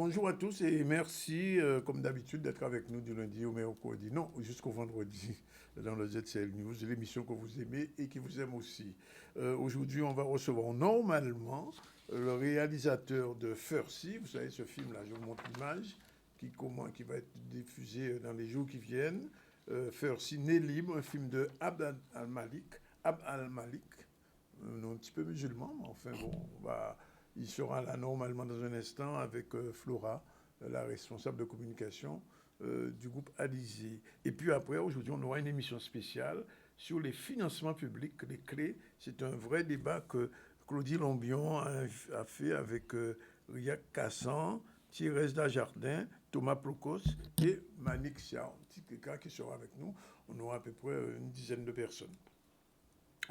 Bonjour à tous et merci, comme d'habitude, d'être avec nous du lundi au mercredi, non, jusqu'au vendredi, dans le ZCL News, l'émission que vous aimez et qui vous aime aussi. Aujourd'hui, on va recevoir normalement le réalisateur de Fursi, vous savez, ce film-là, je vous montre l'image, qui va être diffusé dans les jours qui viennent. Fursi, Né libre, un film de Abd al-Malik, un nom un petit peu musulman, mais enfin bon, il sera là normalement dans un instant avec Flora, la responsable de communication du groupe Alizé. Et puis après, aujourd'hui, on aura une émission spéciale sur les financements publics, les clés. C'est un vrai débat que Claudie Lombion a fait avec Riak Kassan, Thérèse Dajardin, Thomas Procos et Manik Sia, petit quelqu'un qui sera avec nous. On aura à peu près une dizaine de personnes.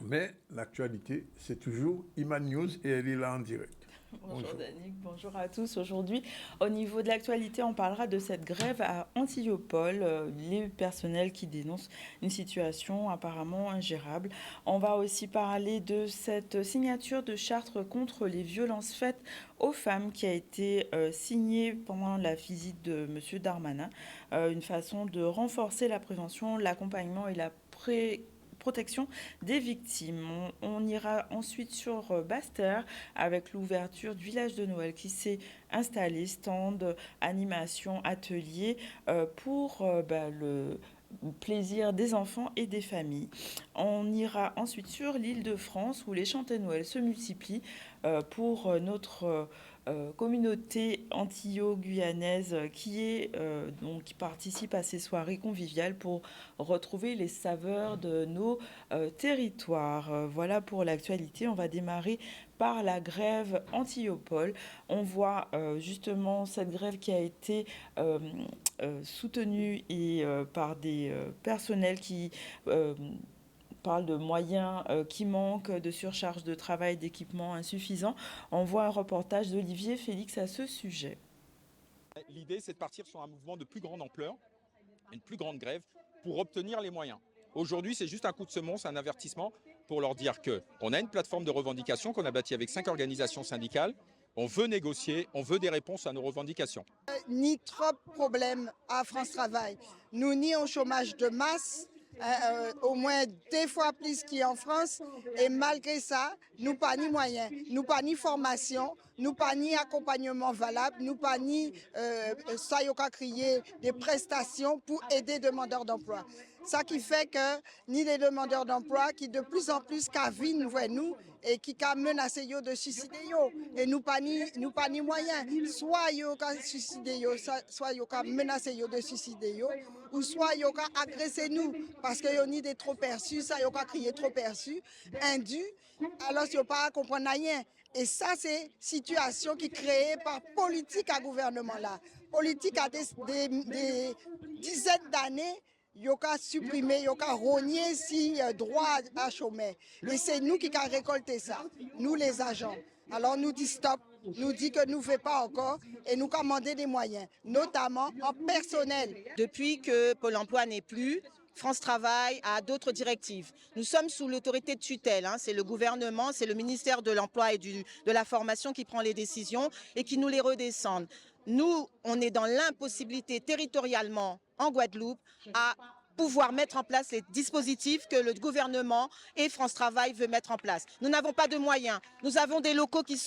Mais l'actualité, c'est toujours Iman News et elle est là en direct. Bonjour Danick, bonjour à tous. Aujourd'hui, au niveau de l'actualité, on parlera de cette grève à Antillopol, les personnels qui dénoncent une situation apparemment ingérable. On va aussi parler de cette signature de charte contre les violences faites aux femmes qui a été signée pendant la visite de M. Darmanin. Une façon de renforcer la prévention, l'accompagnement et la protection des victimes. On ira ensuite sur Basse-Terre avec l'ouverture du village de Noël qui s'est installé, stand, animation, atelier pour le plaisir des enfants et des familles. On ira ensuite sur l'île de France où les chantées Noël se multiplient pour notre communauté antillo-guyanaise qui participe à ces soirées conviviales pour retrouver les saveurs de nos territoires. Voilà pour l'actualité. On va démarrer par la grève Antillopol. On voit justement cette grève qui a été soutenue par des personnels qui parle de moyens qui manquent, de surcharge de travail, d'équipements insuffisants. On voit un reportage d'Olivier Félix à ce sujet. L'idée, c'est de partir sur un mouvement de plus grande ampleur, une plus grande grève, pour obtenir les moyens. Aujourd'hui, c'est juste un coup de semonce, un avertissement pour leur dire qu'on a une plateforme de revendication qu'on a bâtie avec 5 organisations syndicales. On veut négocier, on veut des réponses à nos revendications. Ni trop de problèmes à France Travail. Nous ni au chômage de masse, au moins 2 fois plus qu'en France. Et malgré ça, nous pas ni moyens, nous pas ni formation, nous pas ni accompagnement valable, nous pas ni soyoka crier des prestations pour aider les demandeurs d'emploi. Ça qui fait que ni les demandeurs d'emploi qui de plus en plus cavinent nous et qui menacent de suicider et nous pas ni moyens. Soit yo suicider soit yo menacer de suicider ou soit yo agresser nous parce que yo ni des trop perçus, ça yo crier trop perçus, indu, alors yo pas comprendre rien. Et ça, c'est situation qui est créée par politique à gouvernement là. Politique à des dizaines d'années. Yoka supprimé, yoka rogné si droit à chômer. Et c'est nous qui avons récolté ça, nous les agents. Alors nous dit stop, nous dit que nous ne faisons pas encore et nous commandons des moyens, notamment en personnel. Depuis que Pôle emploi n'est plus, France Travail a d'autres directives. Nous sommes sous l'autorité de tutelle, c'est le gouvernement, c'est le ministère de l'Emploi et de la Formation qui prend les décisions et qui nous les redescendent. Nous, on est dans l'impossibilité territorialement en Guadeloupe à pouvoir mettre en place les dispositifs que le gouvernement et France Travail veut mettre en place. Nous n'avons pas de moyens. Nous avons des locaux qui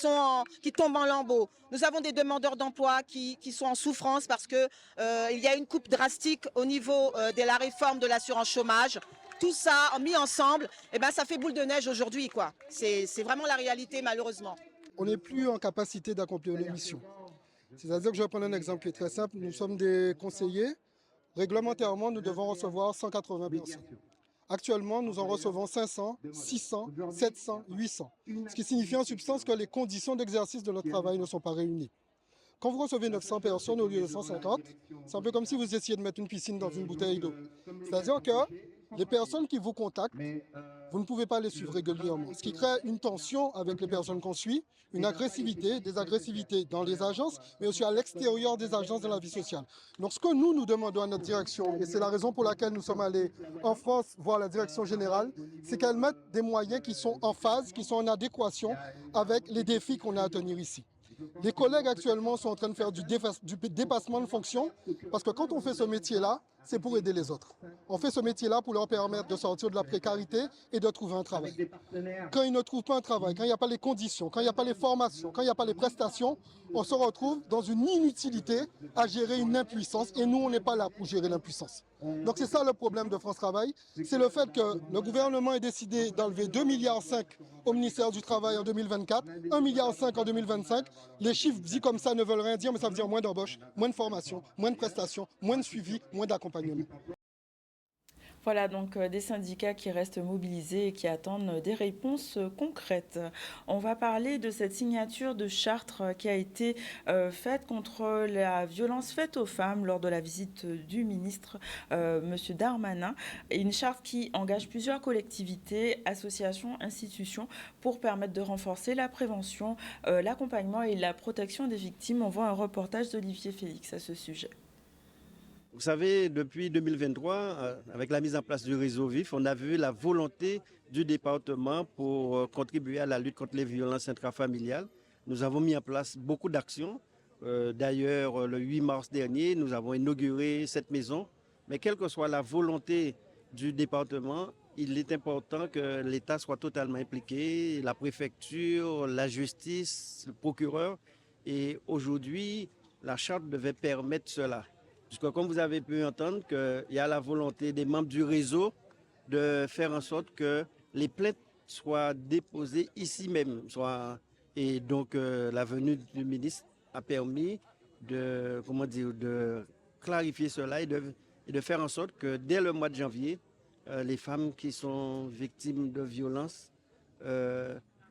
tombent en lambeaux. Nous avons des demandeurs d'emploi qui sont en souffrance parce qu'il y a une coupe drastique au niveau de la réforme de l'assurance chômage. Tout ça mis ensemble, ça fait boule de neige aujourd'hui, quoi. C'est vraiment la réalité, malheureusement. On n'est plus en capacité d'accomplir nos missions. C'est-à-dire que je vais prendre un exemple qui est très simple. Nous sommes des conseillers. Réglementairement, nous devons recevoir 180 personnes. Actuellement, nous en recevons 500, 600, 700, 800. Ce qui signifie en substance que les conditions d'exercice de notre travail ne sont pas réunies. Quand vous recevez 900 personnes au lieu de 150, c'est un peu comme si vous essayez de mettre une piscine dans une bouteille d'eau. C'est-à-dire que les personnes qui vous contactent, vous ne pouvez pas les suivre régulièrement. Ce qui crée une tension avec les personnes qu'on suit, une agressivité, des agressivités dans les agences, mais aussi à l'extérieur des agences de la vie sociale. Donc ce que nous demandons à notre direction, et c'est la raison pour laquelle nous sommes allés en France voir la direction générale, c'est qu'elle mette des moyens qui sont en phase, qui sont en adéquation avec les défis qu'on a à tenir ici. Les collègues actuellement sont en train de faire du dépassement de fonction parce que quand on fait ce métier-là, c'est pour aider les autres. On fait ce métier-là pour leur permettre de sortir de la précarité et de trouver un travail. Quand ils ne trouvent pas un travail, quand il n'y a pas les conditions, quand il n'y a pas les formations, quand il n'y a pas les prestations, on se retrouve dans une inutilité à gérer une impuissance et nous, on n'est pas là pour gérer l'impuissance. Donc c'est ça le problème de France Travail, c'est le fait que le gouvernement ait décidé d'enlever 2,5 milliards au ministère du Travail en 2024, 1,5 milliard en 2025. Les chiffres dits comme ça ne veulent rien dire, mais ça veut dire moins d'embauches, moins de formation, moins de prestations, moins de suivi, moins d'accompagnement. Voilà donc des syndicats qui restent mobilisés et qui attendent des réponses concrètes. On va parler de cette signature de charte qui a été faite contre la violence faite aux femmes lors de la visite du ministre M. Darmanin. Et une charte qui engage plusieurs collectivités, associations, institutions pour permettre de renforcer la prévention, l'accompagnement et la protection des victimes. On voit un reportage d'Olivier Félix à ce sujet. Vous savez, depuis 2023, avec la mise en place du réseau VIF, on a vu la volonté du département pour contribuer à la lutte contre les violences intrafamiliales. Nous avons mis en place beaucoup d'actions. D'ailleurs, le 8 mars dernier, nous avons inauguré cette maison. Mais quelle que soit la volonté du département, il est important que l'État soit totalement impliqué, la préfecture, la justice, le procureur. Et aujourd'hui, la charte devait permettre cela. Puisque comme vous avez pu entendre, qu'il y a la volonté des membres du réseau de faire en sorte que les plaintes soient déposées ici même. Et donc la venue du ministre a permis de clarifier cela et de faire en sorte que dès le mois de janvier, les femmes qui sont victimes de violences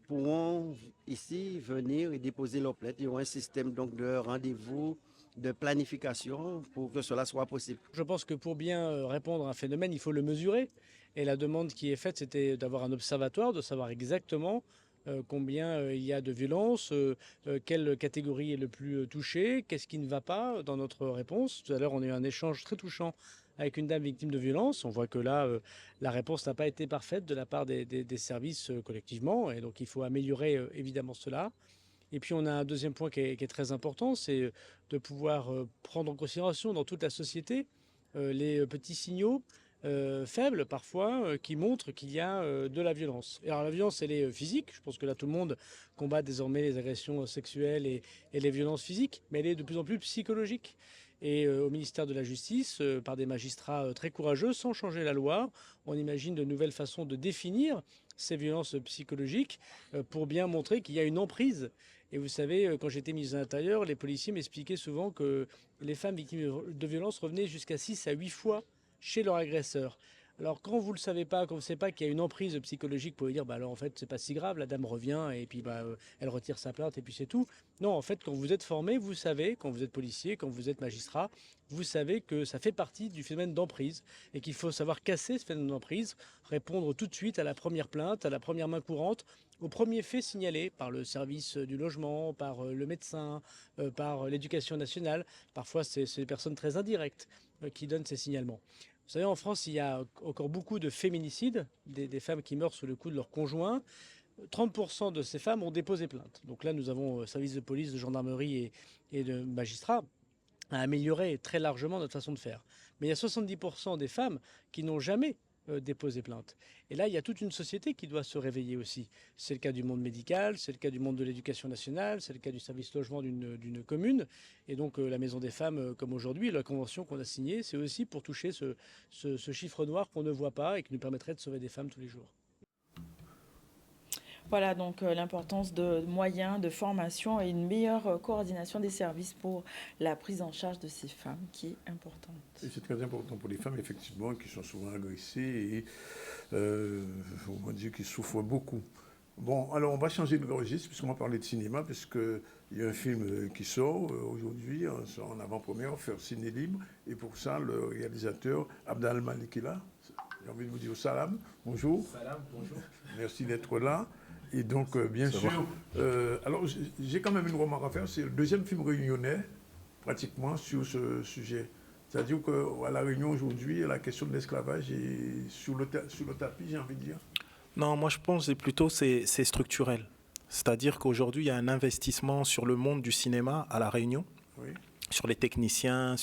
pourront ici venir et déposer leurs plaintes. Il y aura un système donc de rendez-vous, de planification pour que cela soit possible. Je pense que pour bien répondre à un phénomène, il faut le mesurer. Et la demande qui est faite, c'était d'avoir un observatoire, de savoir exactement combien il y a de violences, quelle catégorie est le plus touchée, qu'est-ce qui ne va pas dans notre réponse. Tout à l'heure, on a eu un échange très touchant avec une dame victime de violence. On voit que là, la réponse n'a pas été parfaite de la part des services collectivement. Et donc, il faut améliorer évidemment cela. Et puis on a un deuxième point qui est très important, c'est de pouvoir prendre en considération dans toute la société les petits signaux faibles parfois qui montrent qu'il y a de la violence. Et alors la violence, elle est physique. Je pense que là tout le monde combat désormais les agressions sexuelles et les violences physiques, mais elle est de plus en plus psychologique. Et au ministère de la Justice, par des magistrats très courageux, sans changer la loi, on imagine de nouvelles façons de définir ces violences psychologiques pour bien montrer qu'il y a une emprise. Et vous savez, quand j'étais ministre de l'Intérieur, les policiers m'expliquaient souvent que les femmes victimes de violences revenaient jusqu'à 6 à 8 fois chez leur agresseur. Alors quand vous ne le savez pas, quand vous ne savez pas qu'il y a une emprise psychologique, pour dire alors en fait c'est pas si grave, la dame revient et puis elle retire sa plainte et puis c'est tout. Non, en fait quand vous êtes formé, vous savez, quand vous êtes policier, quand vous êtes magistrat, vous savez que ça fait partie du phénomène d'emprise et qu'il faut savoir casser ce phénomène d'emprise, répondre tout de suite à la première plainte, à la première main courante, au premier fait signalé par le service du logement, par le médecin, par l'éducation nationale. Parfois c'est des personnes très indirectes qui donnent ces signalements. Vous savez, en France, il y a encore beaucoup de féminicides, des femmes qui meurent sous le coup de leur conjoint. 30% de ces femmes ont déposé plainte. Donc là, nous avons service de police, de gendarmerie et de magistrats à améliorer très largement notre façon de faire. Mais il y a 70% des femmes qui n'ont jamais déposé plainte. Et là, il y a toute une société qui doit se réveiller aussi. C'est le cas du monde médical, c'est le cas du monde de l'éducation nationale, c'est le cas du service logement d'une commune. Et donc la Maison des femmes, comme aujourd'hui, la convention qu'on a signée, c'est aussi pour toucher ce chiffre noir qu'on ne voit pas et qui nous permettrait de sauver des femmes tous les jours. Voilà donc l'importance de moyens, de formation et une meilleure coordination des services pour la prise en charge de ces femmes qui est importante. Et c'est très important pour les femmes, effectivement, qui sont souvent agressées et on dit qu'ils souffrent beaucoup. Bon, alors on va changer de registre puisqu'on va parler de cinéma, puisqu'il y a un film qui sort aujourd'hui en avant-première, Faire Ciné Libre, et pour ça, le réalisateur Abdal Malik est là. J'ai envie de vous dire salam, bonjour. Salam, bonjour. Merci d'être là. Et donc, bien sûr, alors j'ai quand même une remarque à faire, c'est le deuxième film réunionnais, pratiquement, sur ce sujet. C'est-à-dire qu'à La Réunion, aujourd'hui, la question de l'esclavage est sur le tapis, j'ai envie de dire. Non, moi je pense que plutôt c'est structurel. C'est-à-dire qu'aujourd'hui, il y a un investissement sur le monde du cinéma à La Réunion, Oui. sur les techniciens,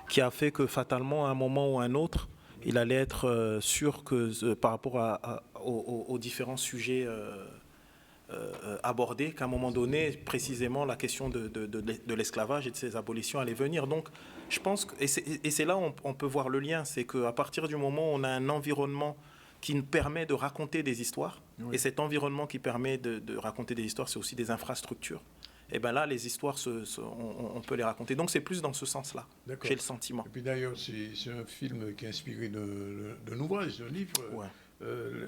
qui a fait que fatalement, à un moment ou à un autre, il allait être sûr que par rapport aux différents sujets abordés, qu'à un moment donné, précisément, la question de l'esclavage et de ses abolitions allait venir. Donc, je pense que, et c'est là où on peut voir le lien, c'est qu'à partir du moment où on a un environnement qui nous permet de raconter des histoires, Oui. et cet environnement qui permet de raconter des histoires, c'est aussi des infrastructures. Et bien là, les histoires, on peut les raconter. Donc c'est plus dans ce sens-là, D'accord. j'ai le sentiment. Et puis d'ailleurs, c'est un film qui est inspiré d'un ouvrage, d'un livre, Ouais.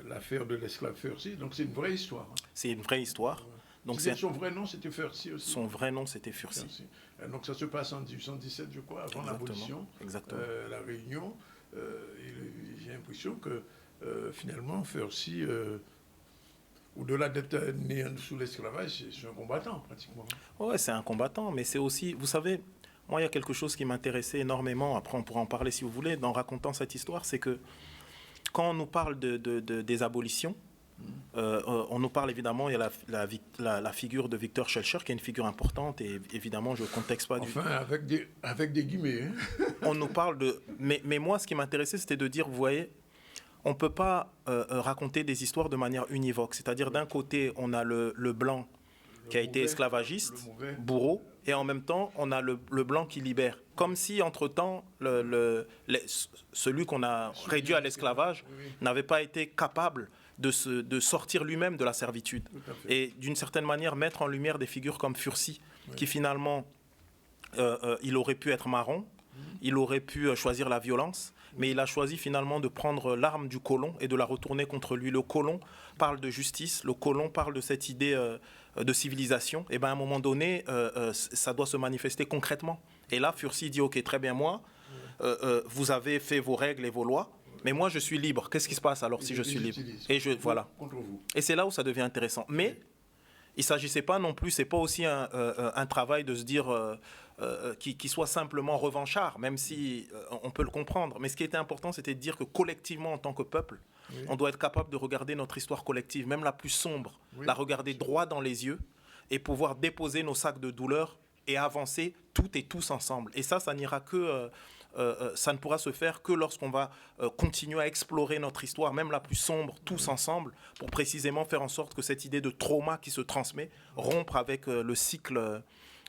L'affaire de l'esclave Furcy. Donc c'est une vraie histoire. Hein. C'est une vraie histoire. Donc Son vrai nom, c'était Furcy aussi. Son vrai nom, c'était Furcy. Furcy. Donc ça se passe en 1817, je crois, avant l'abolition. Exactement. La Réunion. Et j'ai l'impression que finalement, Furcy, au-delà d'être né sous l'esclavage, c'est un combattant pratiquement. Ouais, c'est un combattant, mais c'est aussi, vous savez, moi, il y a quelque chose qui m'intéressait énormément, après on pourra en parler si vous voulez, en racontant cette histoire, c'est que quand on nous parle des abolitions, on nous parle évidemment, il y a la figure de Victor Schœlcher, qui est une figure importante, et évidemment, je ne contexte pas enfin, avec des guillemets. Hein. On nous parle de... Mais moi, ce qui m'intéressait, c'était de dire, vous voyez, on ne peut pas raconter des histoires de manière univoque. C'est-à-dire, d'un côté, on a le blanc qui a été esclavagiste, bourreau, et en même temps, on a le blanc qui libère. Comme si, entre-temps, celui qu'on a réduit à l'esclavage n'avait pas été capable de sortir lui-même de la servitude. Et d'une certaine manière, mettre en lumière des figures comme Furcy, qui finalement, il aurait pu être marron, il aurait pu choisir la violence, mais il a choisi finalement de prendre l'arme du colon et de la retourner contre lui. Le colon parle de justice, le colon parle de cette idée de civilisation. Et bien à un moment donné, ça doit se manifester concrètement. Et là, Furcy dit, ok, très bien, moi, vous avez fait vos règles et vos lois, mais moi, je suis libre. Qu'est-ce qui se passe alors si je suis libre? Et voilà. Et c'est là où ça devient intéressant. Mais il ne s'agissait pas non plus, c'est pas aussi un travail de se dire qui soit simplement revanchard, même si on peut le comprendre. Mais ce qui était important, c'était de dire que collectivement, en tant que peuple, on doit être capable de regarder notre histoire collective, même la plus sombre, la regarder droit dans les yeux et pouvoir déposer nos sacs de douleur et avancer toutes et tous ensemble. Et ça n'ira que... ça ne pourra se faire que lorsqu'on va continuer à explorer notre histoire, même la plus sombre, tous ensemble, pour précisément faire en sorte que cette idée de trauma qui se transmet, rompre avec le cycle,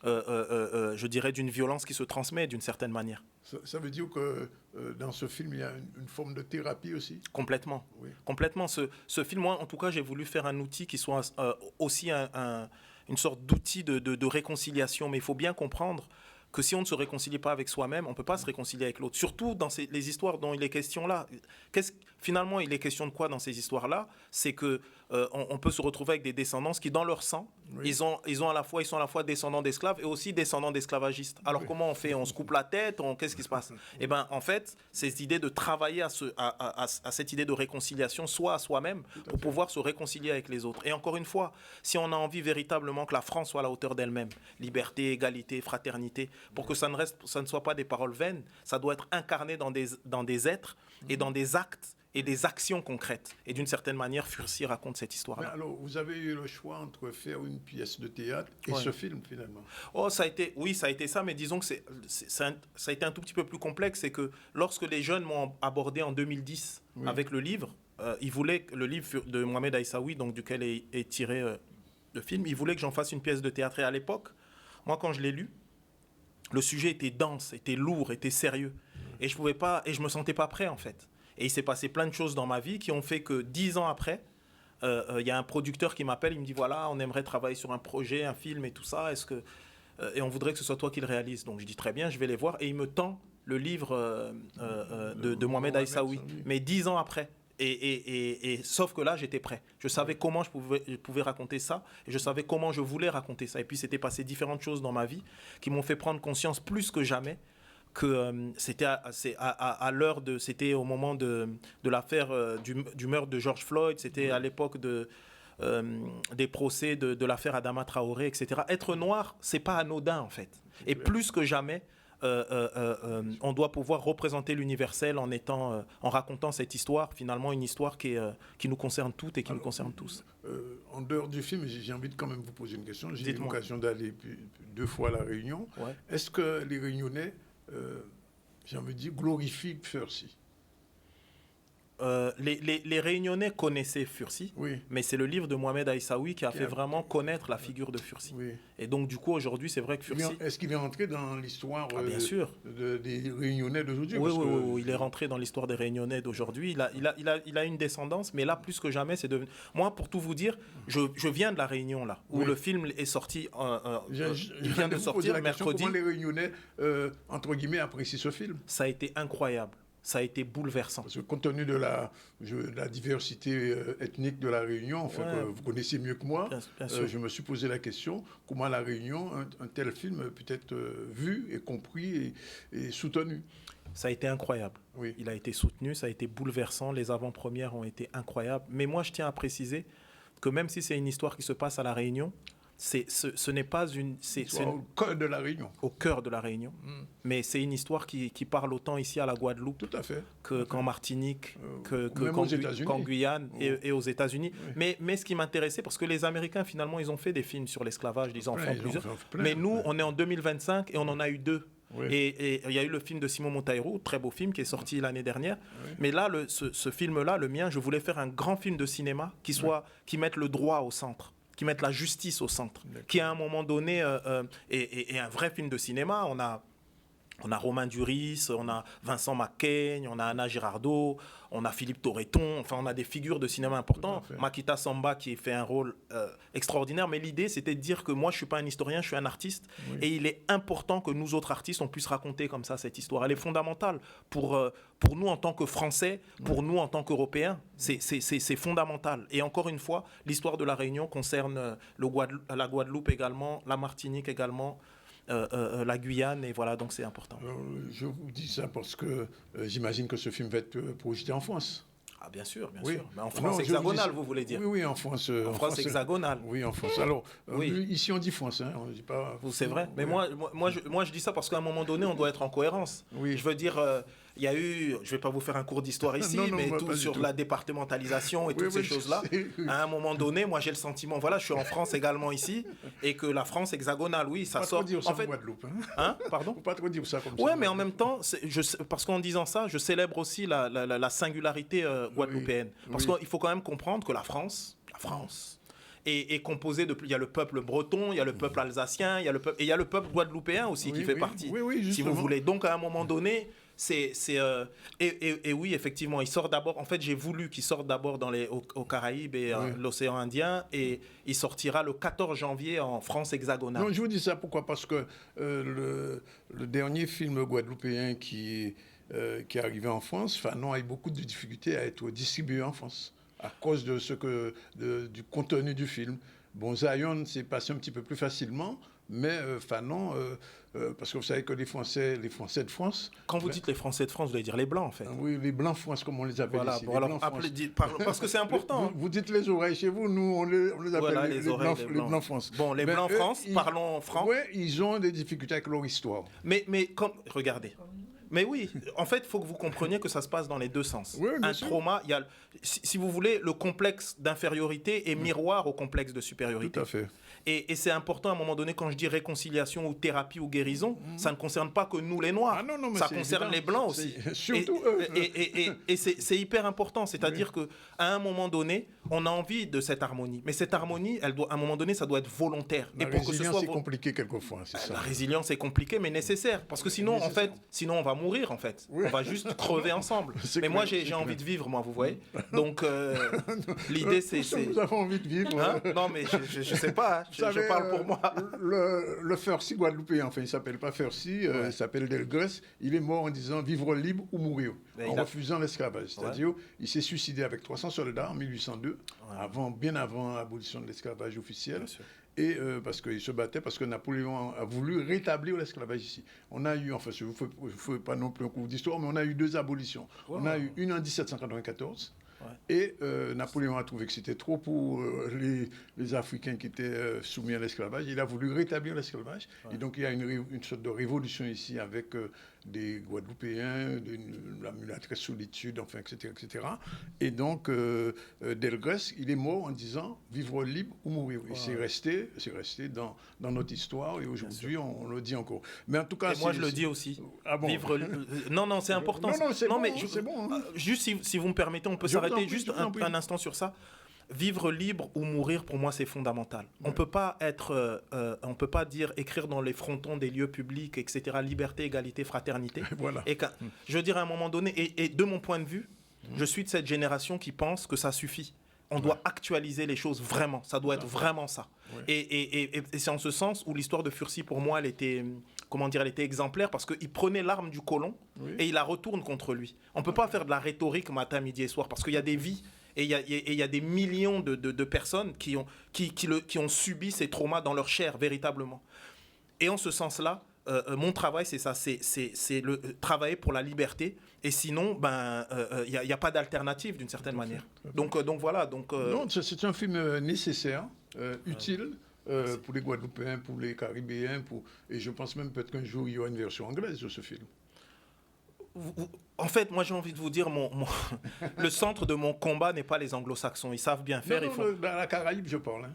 je dirais, d'une violence qui se transmet d'une certaine manière. Ça veut dire que dans ce film, il y a une forme de thérapie aussi? Complètement. Oui. Complètement. Ce film, moi, en tout cas, j'ai voulu faire un outil qui soit aussi une sorte d'outil de réconciliation. Mais il faut bien comprendre que si on ne se réconcilie pas avec soi-même, on ne peut pas se réconcilier avec l'autre. Surtout dans les histoires dont il est question là. Finalement, il est question de quoi dans ces histoires-là? C'est que on peut se retrouver avec des descendants qui, dans leur sang, ils sont à la fois descendants d'esclaves et aussi descendants d'esclavagistes. Alors comment on fait? On se coupe la tête? Qu'est-ce qui se passe? Eh bien, en fait, c'est cette idée de travailler à cette idée de réconciliation, soit à soi-même, pour pouvoir se réconcilier avec les autres. Et encore une fois, si on a envie véritablement que la France soit à la hauteur d'elle-même, liberté, égalité, fraternité, pour que ça ne soit pas des paroles vaines, ça doit être incarné dans des êtres et dans des actes et des actions concrètes. Et d'une certaine manière, Furcy raconte cette histoire-là. Alors, vous avez eu le choix entre faire une pièce de théâtre et ce film, finalement? Ça a été ça, mais disons que ça a été un tout petit peu plus complexe. C'est que lorsque les jeunes m'ont abordé en 2010 avec le livre, ils voulaient que le livre de Mohamed Aïssaoui, donc duquel est tiré le film, ils voulaient que j'en fasse une pièce de théâtre. Et à l'époque, moi, quand je l'ai lu, le sujet était dense, était lourd, était sérieux. Et je me sentais pas prêt, en fait. Et il s'est passé plein de choses dans ma vie qui ont fait que 10 ans après, il y a un producteur qui m'appelle, il me dit voilà, on aimerait travailler sur un projet, un film et tout ça, et on voudrait que ce soit toi qui le réalises. Donc je dis très bien, je vais les voir, et il me tend le livre de Mohamed Aïssaoui, mais 10 ans après. Et sauf que là, j'étais prêt. Je savais comment je pouvais raconter ça, et je savais comment je voulais raconter ça. Et puis c'était passé différentes choses dans ma vie qui m'ont fait prendre conscience plus que jamais que c'était au moment de l'affaire du meurtre de George Floyd, c'était à l'époque des procès de l'affaire Adama Traoré, etc. Être noir, c'est pas anodin en fait. Et plus que jamais, on doit pouvoir représenter l'universel en racontant cette histoire, finalement une histoire qui nous concerne toutes et qui nous concerne tous. En dehors du film, j'ai envie de quand même vous poser une question. J'ai eu l'occasion d'aller 2 fois à La Réunion. Ouais. Est-ce que les Réunionnais, j'ai envie de dire, glorifient Fursi? Les Réunionnais connaissaient Fursi, Oui. mais c'est le livre de Mohamed Aïssaoui qui a fait vraiment connaître la figure de Fursi. Oui. Et donc, du coup, aujourd'hui, c'est vrai que Fursi... Est-ce qu'il est rentré dans l'histoire bien sûr. Des Réunionnais d'aujourd'hui? Oui, il est rentré dans l'histoire des Réunionnais d'aujourd'hui. Il a une descendance, mais là, plus que jamais, c'est devenu... Moi, pour tout vous dire, je viens de la Réunion, là, où le film est sorti, il vient de sortir mercredi. Comment les Réunionnais, entre guillemets, apprécient ce film? Ça a été incroyable. Ça a été bouleversant. Parce que compte tenu de la diversité ethnique de la Réunion, en fait, que vous connaissez mieux que moi, bien sûr. je me suis posé la question, comment à la Réunion, un tel film peut être vu et compris et soutenu? Ça a été incroyable. Oui. Il a été soutenu, ça a été bouleversant, les avant-premières ont été incroyables. Mais moi, je tiens à préciser que même si c'est une histoire qui se passe à la Réunion, ce n'est pas une... C'est au cœur de la Réunion. Au cœur de la Réunion. Mais c'est une histoire qui parle autant ici à la Guadeloupe Tout à fait. qu'en Martinique, qu'en Guyane et aux États-Unis. Oui. Mais ce qui m'intéressait, parce que les Américains, finalement, ils ont fait des films sur l'esclavage, ils en font plusieurs. Mais nous, on est en 2025 et on en a eu 2. Oui. Et il y a eu le film de Simon Monteiro, très beau film, qui est sorti l'année dernière. Oui. Mais là, ce film-là, le mien, je voulais faire un grand film de cinéma qui mette le droit au centre, qui mette la justice au centre, qui à un moment donné est un vrai film de cinéma. On a Romain Duris, on a Vincent Macaigne, on a Anna Girardot, on a Philippe Torreton, enfin on a des figures de cinéma importants. Makita Samba qui fait un rôle extraordinaire, mais l'idée c'était de dire que moi je suis pas un historien, je suis un artiste, et il est important que nous autres artistes on puisse raconter comme ça cette histoire. Elle est fondamentale pour nous en tant que Français, pour nous en tant qu'Européens, c'est fondamental. Et encore une fois, l'histoire de la Réunion concerne la Guadeloupe également, la Martinique également, la Guyane, et voilà, donc c'est important. Je vous dis ça parce que j'imagine que ce film va être projeté en France. Ah bien sûr, bien Oui. sûr. Mais en France hexagonale, vous voulez dire? Oui, en France. En France hexagonale. Oui, en France. Alors, ici on dit France, hein, on dit pas... C'est vrai, mais moi je dis ça parce qu'à un moment donné, on doit être en cohérence. Oui. Je veux dire, il y a eu, je ne vais pas vous faire un cours d'histoire ici, Non, mais pas tout sur tout. La départementalisation et toutes ces choses-là. À un moment donné, moi j'ai le sentiment, voilà, je suis en France également ici, et que la France hexagonale, oui, ça sort. Dire ça en fait, Guadeloupe. Pardon? Faut pas trop dire ça comme ça. Ouais, mais en même temps, parce qu'en disant ça, je célèbre aussi la singularité guadeloupéenne. Parce qu'il faut quand même comprendre que la France est composé de... Il y a le peuple breton, il y a le peuple alsacien, il y a le peuple guadeloupéen aussi qui fait partie, si vous voulez. Donc à un moment donné, et oui, effectivement, il sort d'abord... En fait, j'ai voulu qu'il sorte d'abord aux Caraïbes et l'océan Indien, et il sortira le 14 janvier en France hexagonale. Non, je vous dis ça pourquoi? Parce que le dernier film guadeloupéen qui est arrivé en France, Fanon a eu beaucoup de difficultés à être distribué en France à cause du contenu du film. Bon, Zion s'est passé un petit peu plus facilement, mais Fanon, parce que vous savez que les Français de France... Quand vous dites les Français de France, vous voulez dire les Blancs, en fait. Oui, les Blancs France, comme on les appelle ici. Bon, alors, parce que c'est important. Vous dites les oreilles chez vous, nous, on les appelle les Blancs France. Bon, les Blancs France, parlons franc. Oui, ils ont des difficultés avec leur histoire. Mais regardez. Mais oui, en fait, il faut que vous compreniez que ça se passe dans les deux sens. Oui, un trauma, il y a, si vous voulez, le complexe d'infériorité est miroir au complexe de supériorité. Tout à fait. Et c'est important à un moment donné, quand je dis réconciliation ou thérapie ou guérison, ça ne concerne pas que nous les Noirs, ça concerne les Blancs aussi. Surtout et c'est hyper important, c'est-à-dire qu'à un moment donné, on a envie de cette harmonie. Mais cette harmonie, à un moment donné, ça doit être volontaire. La résilience, c'est compliqué quelquefois, c'est ça. La résilience est compliquée, mais nécessaire. Parce que sinon, on va mourir, en fait. Oui. On va juste crever ensemble. Mais moi, j'ai envie de vivre, moi, vous voyez. Donc, l'idée, c'est... Nous avons envie de vivre. Hein? Non, mais je sais pas. Je parle pour moi. Le Fursi guadeloupéen, enfin, il ne s'appelle pas Fursi, il s'appelle Delgrès. Il est mort en disant vivre libre ou mourir, en refusant l'esclavage. C'est-à-dire, il s'est suicidé avec 300 soldats en 1802, bien avant l'abolition de l'esclavage officiel. Et parce qu'il se battait, parce que Napoléon a voulu rétablir l'esclavage ici. On a eu, je ne fais pas non plus un cours d'histoire, mais on a eu 2 abolitions. On a eu une en 1794, Et Napoléon a trouvé que c'était trop pour les Africains qui étaient soumis à l'esclavage. Il a voulu rétablir l'esclavage. Et donc, il y a une sorte de révolution ici avec des Guadeloupéens, la mulâtresse solitude, enfin, etc., etc. Et donc, Delgrès, il est mort en disant « vivre libre ou mourir ». Et c'est resté dans notre histoire. Et aujourd'hui, on le dit encore. Mais en tout cas, moi, je le dis aussi. Ah bon? Vivre... non, c'est important. Non, c'est bon, mais c'est bon. Hein. Juste si vous me permettez, on peut s'arrêter juste un instant sur ça. Vivre libre ou mourir, pour moi, c'est fondamental. Ouais. On peut pas écrire dans les frontons des lieux publics, etc. Liberté, égalité, fraternité. Voilà. Et je veux dire, à un moment donné, et de mon point de vue, je suis de cette génération qui pense que ça suffit. On doit actualiser les choses vraiment. Ça doit être vraiment ça. Ouais. Et c'est en ce sens où l'histoire de Furcy, pour moi, elle était exemplaire parce qu'il prenait l'arme du colon et il la retourne contre lui. On ne peut pas faire de la rhétorique matin, midi et soir parce qu'il y a des vies et il y a des millions de personnes qui ont subi ces traumas dans leur chair, véritablement. Et en ce sens-là, mon travail, c'est ça, c'est travailler pour la liberté. Et sinon, il n'y a pas d'alternative d'une certaine manière. Donc voilà. Non, c'est un film nécessaire, utile pour les Guadeloupéens, pour les Caribéens. Et je pense même peut-être qu'un jour, il y aura une version anglaise de ce film. En fait, moi, j'ai envie de vous dire, le centre de mon combat n'est pas les anglo-saxons. Ils savent bien faire. Dans la Caraïbe, je parle. Hein.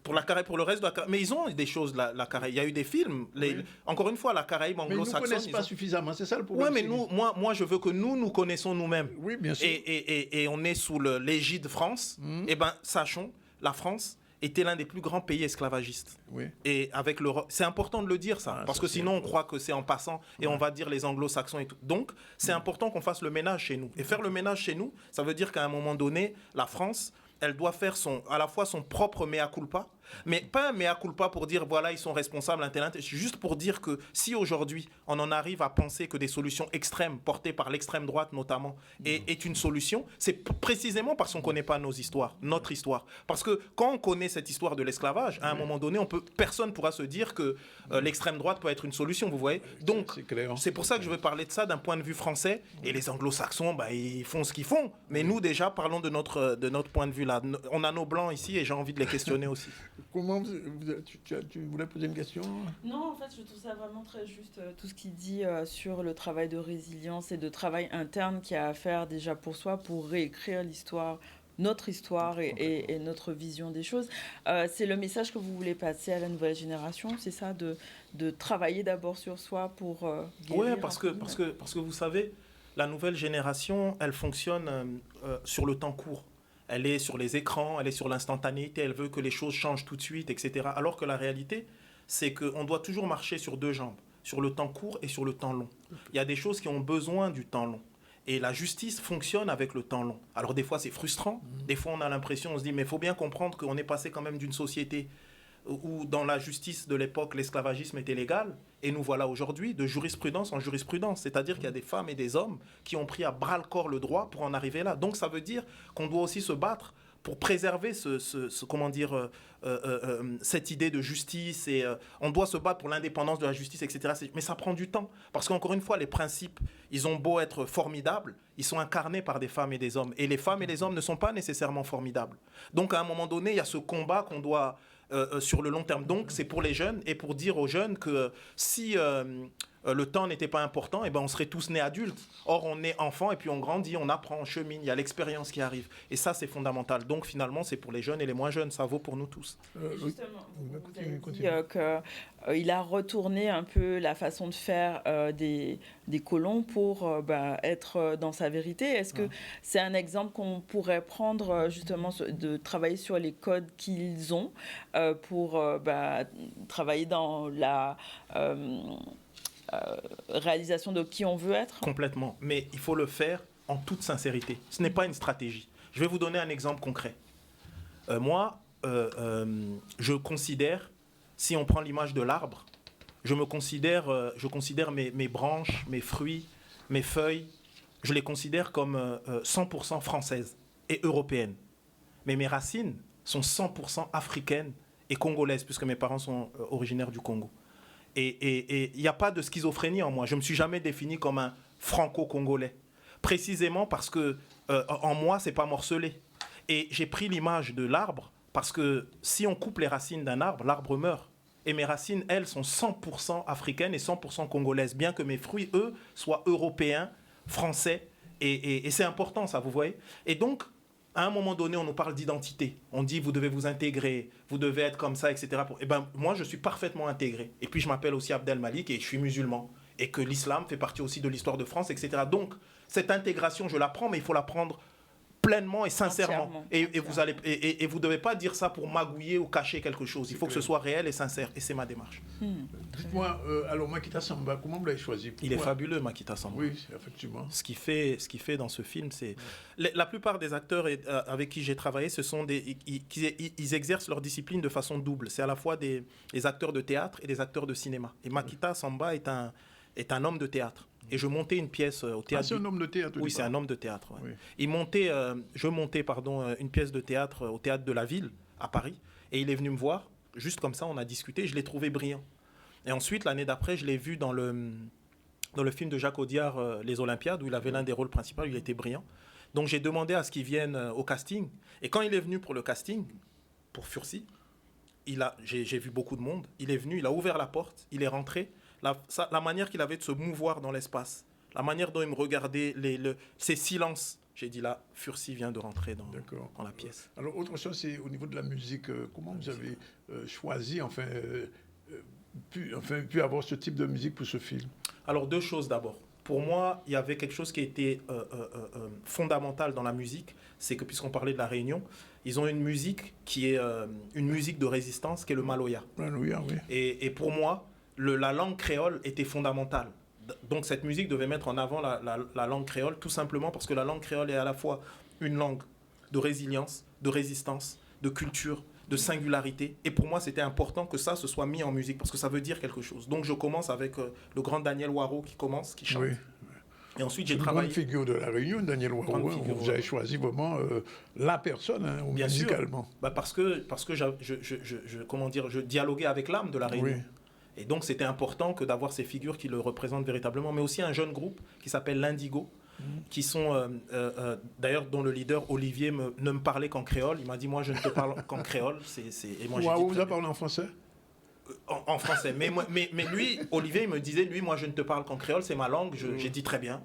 Pour le reste de la Caraïbe. Mais ils ont des choses, la Caraïbe. Il y a eu des films. Encore une fois, la Caraïbe anglo-saxonne. Mais ils ne connaissent pas suffisamment, c'est ça le problème. Oui, mais moi, je veux que nous connaissons nous-mêmes. Oui, bien sûr. Et on est sous l'égide France. Eh bien, sachons, la France était l'un des plus grands pays esclavagistes. Oui. Et avec l'Europe, c'est important de le dire ça, parce que sinon on croit que c'est en passant et on va dire les anglo-saxons et tout. Donc c'est important qu'on fasse le ménage chez nous. Et faire le ménage chez nous, ça veut dire qu'à un moment donné, la France, elle doit faire à la fois son propre mea culpa, mais pas un mea culpa pour dire voilà ils sont responsables, juste pour dire que si aujourd'hui on en arrive à penser que des solutions extrêmes portées par l'extrême droite notamment est une solution, c'est précisément parce qu'on ne connaît pas notre histoire. Parce que quand on connaît cette histoire de l'esclavage, à un moment donné, personne ne pourra se dire que l'extrême droite peut être une solution, vous voyez. Donc c'est pour ça que je veux parler de ça d'un point de vue français, et les anglo-saxons, ils font ce qu'ils font, mais nous déjà parlons de notre point de vue là. On a nos blancs ici et j'ai envie de les questionner aussi. Comment tu voulais poser une question? Non, en fait, je trouve ça vraiment très juste, tout ce qu'il dit sur le travail de résilience et de travail interne qu'il y a à faire déjà pour soi, pour réécrire notre histoire et notre vision des choses. C'est le message que vous voulez passer à la nouvelle génération, c'est ça, de travailler d'abord sur soi pour guérir. Oui, parce que vous savez, la nouvelle génération, elle fonctionne sur le temps court. Elle est sur les écrans, elle est sur l'instantanéité, elle veut que les choses changent tout de suite, etc. Alors que la réalité, c'est qu'on doit toujours marcher sur deux jambes, sur le temps court et sur le temps long. Il y a des choses qui ont besoin du temps long. Et la justice fonctionne avec le temps long. Alors des fois, c'est frustrant. Des fois, on a l'impression, on se dit, mais il faut bien comprendre qu'on est passé quand même d'une société où dans la justice de l'époque, l'esclavagisme était légal, et nous voilà aujourd'hui de jurisprudence en jurisprudence. C'est-à-dire qu'il y a des femmes et des hommes qui ont pris à bras-le-corps le droit pour en arriver là. Donc ça veut dire qu'on doit aussi se battre pour préserver cette idée de justice, et on doit se battre pour l'indépendance de la justice, etc. Mais ça prend du temps, parce qu'encore une fois, les principes, ils ont beau être formidables, ils sont incarnés par des femmes et des hommes, et les femmes et les hommes ne sont pas nécessairement formidables. Donc à un moment donné, il y a ce combat qu'on doit sur le long terme. Donc c'est pour les jeunes, et pour dire aux jeunes que si le temps n'était pas important, on serait tous nés adultes. Or, on est enfant et puis on grandit, on apprend, on chemine, il y a l'expérience qui arrive. Et ça, c'est fondamental. Donc, finalement, c'est pour les jeunes et les moins jeunes. Ça vaut pour nous tous. Justement, vous avez dit qu'il a retourné un peu la façon de faire des colons pour être dans sa vérité. Est-ce que c'est un exemple qu'on pourrait prendre, justement, de travailler sur les codes qu'ils ont pour travailler dans la... réalisation de qui on veut être? Complètement, mais il faut le faire en toute sincérité. Ce n'est pas une stratégie. Je vais vous donner un exemple concret. Je considère, si on prend l'image de l'arbre, je considère mes branches, mes fruits, mes feuilles, je les considère comme 100% françaises et européennes. Mais mes racines sont 100% africaines et congolaises, puisque mes parents sont originaires du Congo. Et il n'y a pas de schizophrénie en moi. Je ne me suis jamais défini comme un franco-congolais. Précisément parce que en moi, c'est pas morcelé. Et j'ai pris l'image de l'arbre parce que si on coupe les racines d'un arbre, l'arbre meurt. Et mes racines, elles, sont 100% africaines et 100% congolaises, bien que mes fruits, eux, soient européens, français. Et c'est important, ça, vous voyez. Et donc, à un moment donné, on nous parle d'identité. On dit, vous devez vous intégrer, vous devez être comme ça, etc. Et ben, moi, je suis parfaitement intégré. Et puis, je m'appelle aussi Abdel Malik et je suis musulman. Et que l'islam fait partie aussi de l'histoire de France, etc. Donc, cette intégration, je la prends, mais il faut la prendre pleinement et sincèrement. Et vous ne devez pas dire ça pour magouiller ou cacher quelque chose. Il faut que ce soit réel et sincère. Et c'est ma démarche. Dites-moi, alors Makita Samba, comment vous l'avez choisi? Il est fabuleux, Makita Samba. Oui, effectivement. Ce qu'il fait dans ce film, c'est... La plupart des acteurs avec qui j'ai travaillé, ce sont ils exercent leur discipline de façon double. C'est à la fois des acteurs de théâtre et des acteurs de cinéma. Et Makita Samba est un homme de théâtre. Et je montais une pièce au théâtre. C'est un homme de théâtre. Oui, c'est un homme de théâtre. Ouais. Oui. Je montais une pièce de théâtre au théâtre de la Ville, à Paris. Et il est venu me voir, juste comme ça, on a discuté. Je l'ai trouvé brillant. Et ensuite, l'année d'après, je l'ai vu dans le film de Jacques Audiard, Les Olympiades, où il avait l'un des rôles principaux. Il était brillant. Donc j'ai demandé à ce qu'il vienne au casting. Et quand il est venu pour le casting, pour Fursi, j'ai vu beaucoup de monde. Il est venu, il a ouvert la porte, il est rentré. La manière qu'il avait de se mouvoir dans l'espace, la manière dont il me regardait, ses silences. J'ai dit là, Fursi vient de rentrer dans la pièce. Alors, autre chose, c'est au niveau de la musique. Comment vous avez choisi, pu avoir ce type de musique pour ce film? Alors, deux choses d'abord. Pour moi, il y avait quelque chose qui était fondamental dans la musique. C'est que, puisqu'on parlait de la Réunion, ils ont une musique qui est une musique de résistance, qui est le maloya. Maloya, oui. Et pour moi, la langue créole était fondamentale. Donc cette musique devait mettre en avant la langue créole, tout simplement parce que la langue créole est à la fois une langue de résilience, de résistance, de culture, de singularité. Et pour moi, c'était important que ça se soit mis en musique, parce que ça veut dire quelque chose. Donc je commence avec le grand Daniel Waro qui chante. Oui. Et ensuite, j'ai travaillé... Une grande figure de la Réunion, Daniel Waro. Vous avez choisi vraiment la personne, bien musicalement. Sûr. Parce que je dialoguais avec l'âme de la Réunion. Oui. Et donc, c'était important que d'avoir ces figures qui le représentent véritablement, mais aussi un jeune groupe qui s'appelle l'Indigo, qui sont, d'ailleurs, dont le leader, Olivier, ne me parlait qu'en créole. Il m'a dit, moi, je ne te parle qu'en créole. Et moi, vous avez parlé en français? En français. Mais lui, Olivier, il me disait, moi, je ne te parle qu'en créole, c'est ma langue. J'ai dit très bien.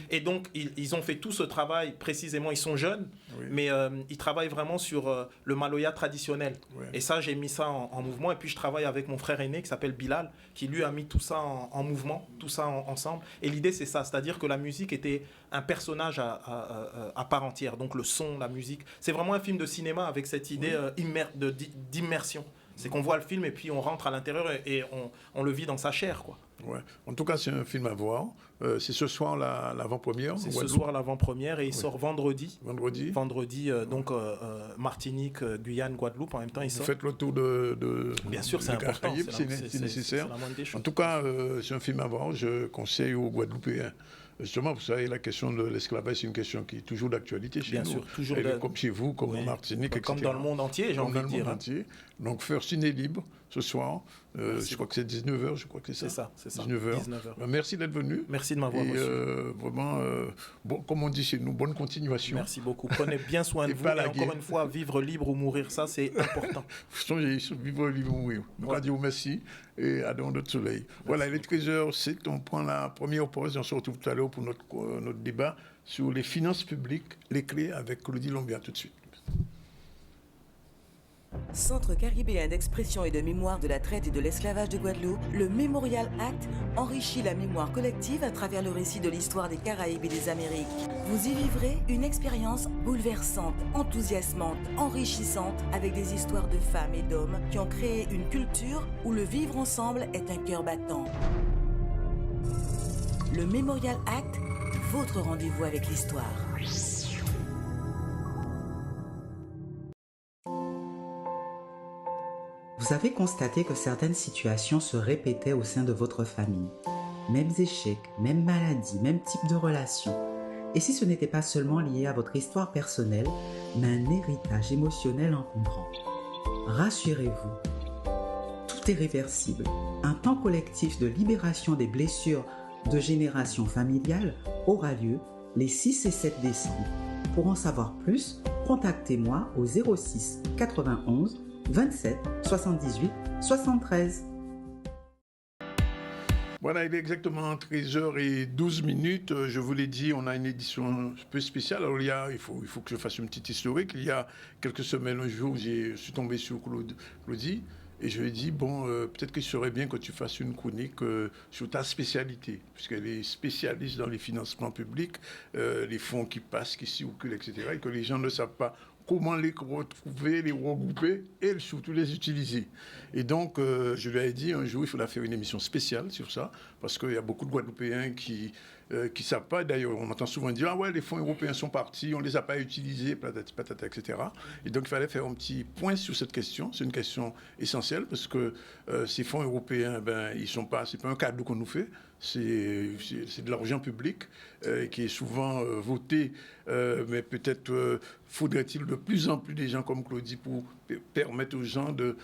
Et donc, ils ont fait tout ce travail, précisément. Ils sont jeunes, mais ils travaillent vraiment sur le maloya traditionnel. Oui. Et ça, j'ai mis ça en mouvement. Et puis, je travaille avec mon frère aîné qui s'appelle Bilal, qui lui a mis tout ça en mouvement, tout ça ensemble. Et l'idée, c'est ça. C'est-à-dire que la musique était un personnage à part entière. Donc, le son, la musique. C'est vraiment un film de cinéma avec cette idée d'immersion. C'est qu'on voit le film et puis on rentre à l'intérieur et on le vit dans sa chair, quoi. Ouais. En tout cas, c'est un film à voir. C'est ce soir l'avant-première. C'est ce soir l'avant-première et il sort vendredi. Vendredi, donc Martinique, Guyane, Guadeloupe en même temps. Il sort. Vous faites le tour de bien sûr, c'est important. C'est nécessaire. C'est en tout cas, c'est un film à voir. Je conseille aux Guadeloupéens. Justement, vous savez, la question de l'esclavage, c'est une question qui est toujours d'actualité chez nous. Bien sûr, toujours. Comme chez vous, comme en Martinique, etc. Comme dans le monde entier, j'ai envie de dire. Donc, Fursi est libre ce soir. Je crois que c'est 19h, je crois que c'est ça. C'est ça, 19h. Merci d'être venu. Merci de m'avoir reçu. Vraiment, comme on dit chez nous, bonne continuation. Merci beaucoup. Prenez bien soin de vous. Et encore une fois, vivre libre ou mourir, ça, c'est important. Vivre libre ou mourir. Donc, on dit merci et à dans notre soleil. Voilà, il est 13h07. On prend la première pause et on se retrouve tout à l'heure pour notre débat sur les finances publiques, les clés avec Claudie Lombia tout de suite. Centre caribéen d'expression et de mémoire de la traite et de l'esclavage de Guadeloupe, le Memorial Act enrichit la mémoire collective à travers le récit de l'histoire des Caraïbes et des Amériques. Vous y vivrez une expérience bouleversante, enthousiasmante, enrichissante, avec des histoires de femmes et d'hommes qui ont créé une culture où le vivre ensemble est un cœur battant. Le Memorial Act, votre rendez-vous avec l'histoire. Vous avez constaté que certaines situations se répétaient au sein de votre famille. Mêmes échecs, mêmes maladies, même type de relation. Et si ce n'était pas seulement lié à votre histoire personnelle, mais un héritage émotionnel encombrant. Rassurez-vous, tout est réversible. Un temps collectif de libération des blessures de génération familiale aura lieu les 6 et 7 décembre. Pour en savoir plus, contactez-moi au 06 91 27 78 73. Voilà, il est exactement 13h12. Je vous l'ai dit, on a une édition un peu spéciale. Alors, il faut que je fasse une petite historique. Il y a quelques semaines, un jour, je suis tombé sur Claudie et je lui ai dit, peut-être qu'il serait bien que tu fasses une chronique sur ta spécialité, puisqu'elle est spécialiste dans les financements publics, les fonds qui passent, qui circulent, etc., et que les gens ne savent pas comment les retrouver, les regrouper et surtout les utiliser. Et donc, je lui ai dit un jour, il faudra faire une émission spéciale sur ça, parce qu'il y a beaucoup de Guadeloupéens qui ne savent pas. D'ailleurs, on entend souvent dire « Ah ouais, les fonds européens sont partis, on ne les a pas utilisés, patati patata, etc. » Et donc, il fallait faire un petit point sur cette question. C'est une question essentielle, parce que ces fonds européens, c'est pas un cadeau qu'on nous fait. C'est de l'argent public qui est souvent voté, mais peut-être faudrait-il de plus en plus des gens comme Claudie pour permettre aux gens de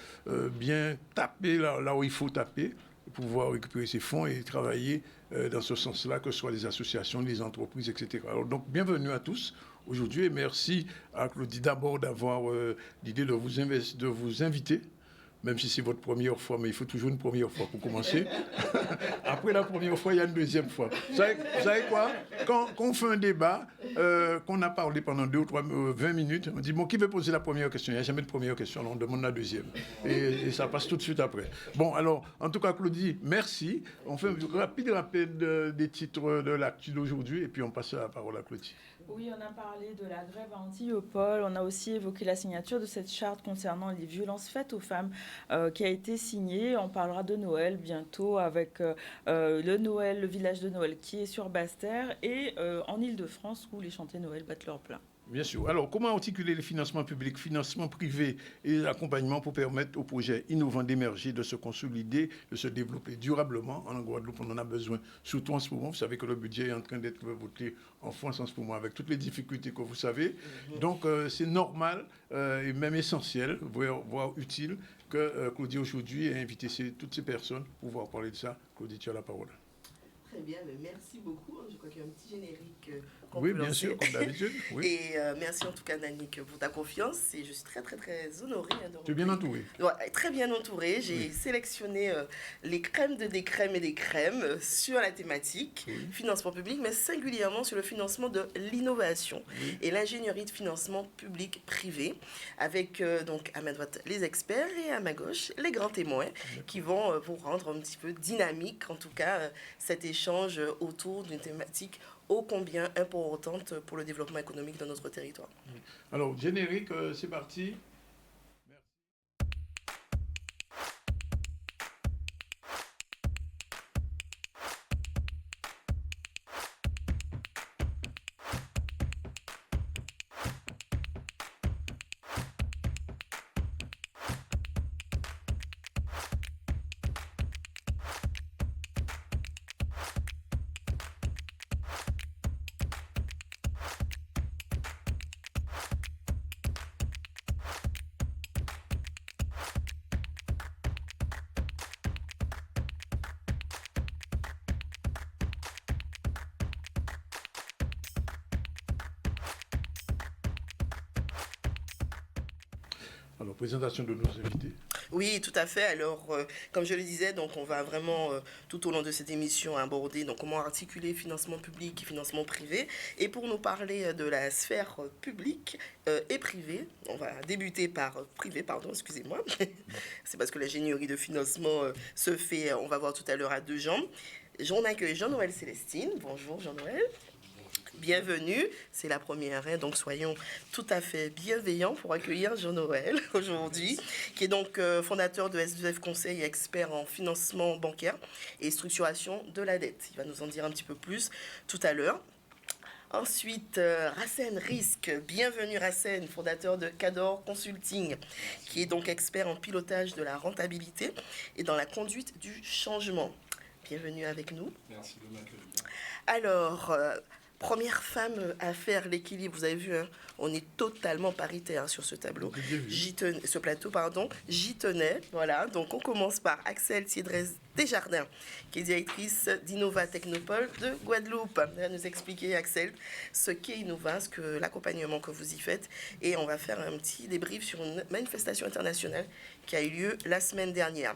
bien taper là où il faut taper, pour pouvoir récupérer ces fonds et travailler dans ce sens-là, que ce soit les associations, les entreprises, etc. Alors, donc, bienvenue à tous aujourd'hui et merci à Claudie d'abord d'avoir l'idée de vous inviter. Même si c'est votre première fois, mais il faut toujours une première fois pour commencer. Après la première fois, il y a une deuxième fois. Vous savez quoi? Quand on fait un débat, qu'on a parlé pendant 2 ou 3, 20 minutes, on dit, qui veut poser la première question? Il n'y a jamais de première question, alors on demande la deuxième. Et ça passe tout de suite après. Bon, alors, en tout cas, Claudie, merci. On fait un rapide rappel des titres de l'actu d'aujourd'hui, et puis on passe la parole à Claudie. Oui, on a parlé de la grève à Antillopol. On a aussi évoqué la signature de cette charte concernant les violences faites aux femmes qui a été signée. On parlera de Noël bientôt avec le village de Noël qui est sur Basse-Terre et en Île-de-France où les chantiers Noël battent leur plein. Bien sûr. Alors, comment articuler les financements publics, financements privés et l'accompagnement pour permettre aux projets innovants d'émerger, de se consolider, de se développer durablement? En Guadeloupe, on en a besoin, surtout en ce moment. Vous savez que le budget est en train d'être voté en France en ce moment, avec toutes les difficultés que vous savez. Donc, c'est normal et même essentiel, voire utile, que Claudie aujourd'hui ait invité toutes ces personnes pour pouvoir parler de ça. Claudie, tu as la parole. Très bien, merci beaucoup. Je crois qu'il y a un petit générique oui, bien sûr, comme d'habitude. Oui. Et merci en tout cas, Nanick, pour ta confiance. Et je suis très, très, très honorée. Tu es bien entourée. Ouais, très bien entourée. J'ai sélectionné les crèmes de des crèmes et des crèmes sur la thématique financement public, mais singulièrement sur le financement de l'innovation et l'ingénierie de financement public-privé, avec donc à ma droite les experts et à ma gauche les grands témoins qui vont vous rendre un petit peu dynamique, en tout cas, cet échange autour d'une thématique ô combien importante pour le développement économique de notre territoire. Alors, générique, c'est parti. Alors, présentation de nos invités. Oui, tout à fait. Alors, comme je le disais, donc on va vraiment, tout au long de cette émission, aborder donc, comment articuler financement public et financement privé. Et pour nous parler de la sphère publique et privée, on va débuter par privé, pardon, excusez-moi. C'est parce que l'ingénierie de financement se fait, on va voir tout à l'heure, à 2 jambes. J'en accueille Jean-Noël Célestine. Bonjour Jean-Noël. Bienvenue, c'est la première, donc soyons tout à fait bienveillants pour accueillir Jean-Noël aujourd'hui, qui est donc fondateur de SVF Conseil et expert en financement bancaire et structuration de la dette. Il va nous en dire un petit peu plus tout à l'heure. Ensuite, Racine Risque. Bienvenue Racine, fondateur de Cador Consulting, qui est donc expert en pilotage de la rentabilité et dans la conduite du changement. Bienvenue avec nous. Merci de m'accueillir. Alors, première femme à faire l'équilibre. Vous avez vu, hein, on est totalement paritaire sur ce tableau. Ce plateau, pardon. J'y tenais. Voilà. Donc, on commence par Axel Thiedrez Desjardins, qui est directrice d'Innova Technopole de Guadeloupe. Elle va nous expliquer, Axel, ce qu'est Innova, l'accompagnement que vous y faites. Et on va faire un petit débrief sur une manifestation internationale qui a eu lieu la semaine dernière.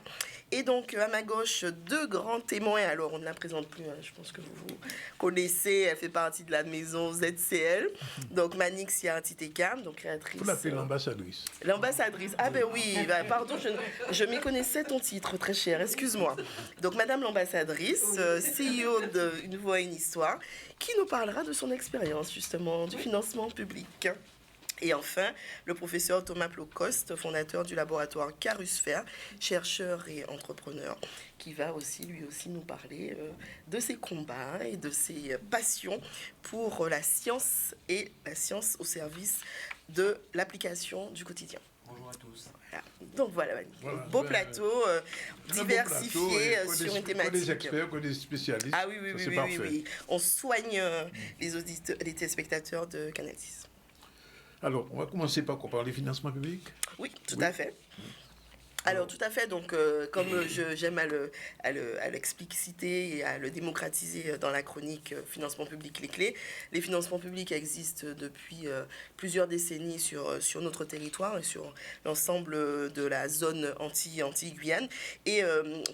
Et donc, à ma gauche, 2 grands témoins. Alors, on ne la présente plus, hein, je pense que vous connaissez. Elle fait partie de la maison ZCL. Donc, Manixia Titeka, donc créatrice. Vous l'appelez l'ambassadrice. L'ambassadrice. Ah ben oui, pardon, je méconnaissais ton titre, très cher, excuse-moi. Donc, Madame l'ambassadrice, CEO de Une Voix, Une Histoire, qui nous parlera de son expérience, justement, du financement public. Et enfin, le professeur Thomas Plocost, fondateur du laboratoire Carusfer, chercheur et entrepreneur, qui va aussi, lui aussi, nous parler de ses combats et de ses passions pour la science et la science au service de l'application du quotidien. Bonjour à tous. Voilà. Donc voilà, beau plateau, diversifié sur une thématique. Que des experts, que des spécialistes. Ah oui, oui. On soigne les auditeurs, les téléspectateurs de Canal 6. Alors, on va commencer par quoi? Par les financements publics? Oui, tout à fait. Alors, tout à fait. Donc, comme j'aime à l'expliciter et à le démocratiser dans la chronique financement public, les clés, les financements publics existent depuis plusieurs décennies sur notre territoire et sur l'ensemble de la zone Antilles-Guyane. Et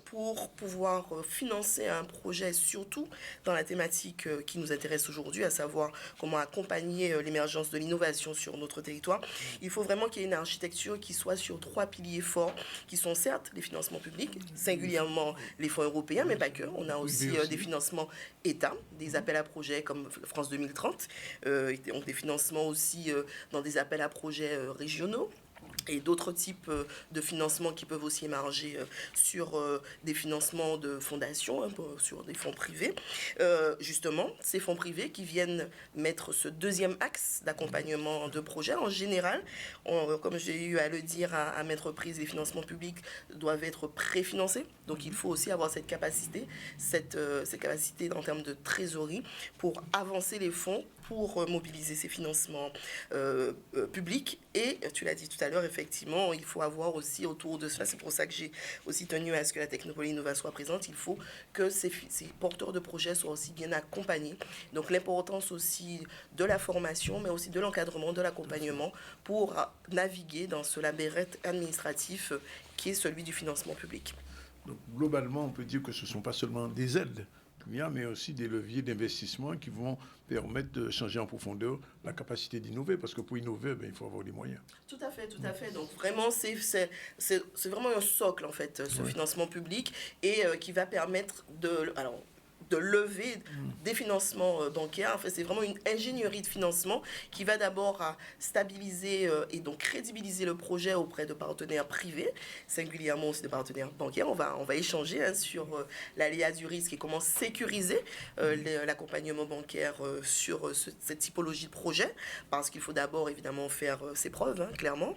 pour pouvoir financer un projet, surtout dans la thématique qui nous intéresse aujourd'hui, à savoir comment accompagner l'émergence de l'innovation sur notre territoire, il faut vraiment qu'il y ait une architecture qui soit sur 3 piliers forts, qui sont certes les financements publics, singulièrement les fonds européens, mais pas que. On a aussi des financements État, des appels à projets comme France 2030, des financements aussi dans des appels à projets régionaux, et d'autres types de financements qui peuvent aussi émerger sur des financements de fondations, hein, sur des fonds privés. Justement, ces fonds privés qui viennent mettre ce deuxième axe d'accompagnement de projets. En général, comme j'ai eu à le dire à maintes reprises, les financements publics doivent être préfinancés. Donc, il faut aussi avoir cette capacité en termes de trésorerie pour avancer les fonds, pour mobiliser ces financements publics. Et tu l'as dit tout à l'heure, effectivement, il faut avoir aussi autour de cela, c'est pour ça que j'ai aussi tenu à ce que la Technopole Innova soit présente, il faut que ces porteurs de projets soient aussi bien accompagnés. Donc l'importance aussi de la formation, mais aussi de l'encadrement, de l'accompagnement pour naviguer dans ce labyrinthe administratif qui est celui du financement public. Donc globalement, on peut dire que ce ne sont pas seulement des aides, mais aussi des leviers d'investissement qui vont permettre de changer en profondeur la capacité d'innover, parce que pour innover, il faut avoir des moyens. Tout à fait. Donc vraiment, c'est vraiment un socle, en fait, ce financement public, et qui va permettre de lever des financements bancaires. En fait, c'est vraiment une ingénierie de financement qui va d'abord à stabiliser et donc crédibiliser le projet auprès de partenaires privés, singulièrement aussi de partenaires bancaires. On va échanger sur l'aléa du risque et comment sécuriser l'accompagnement bancaire sur cette typologie de projet, parce qu'il faut d'abord évidemment faire ses preuves, hein, clairement.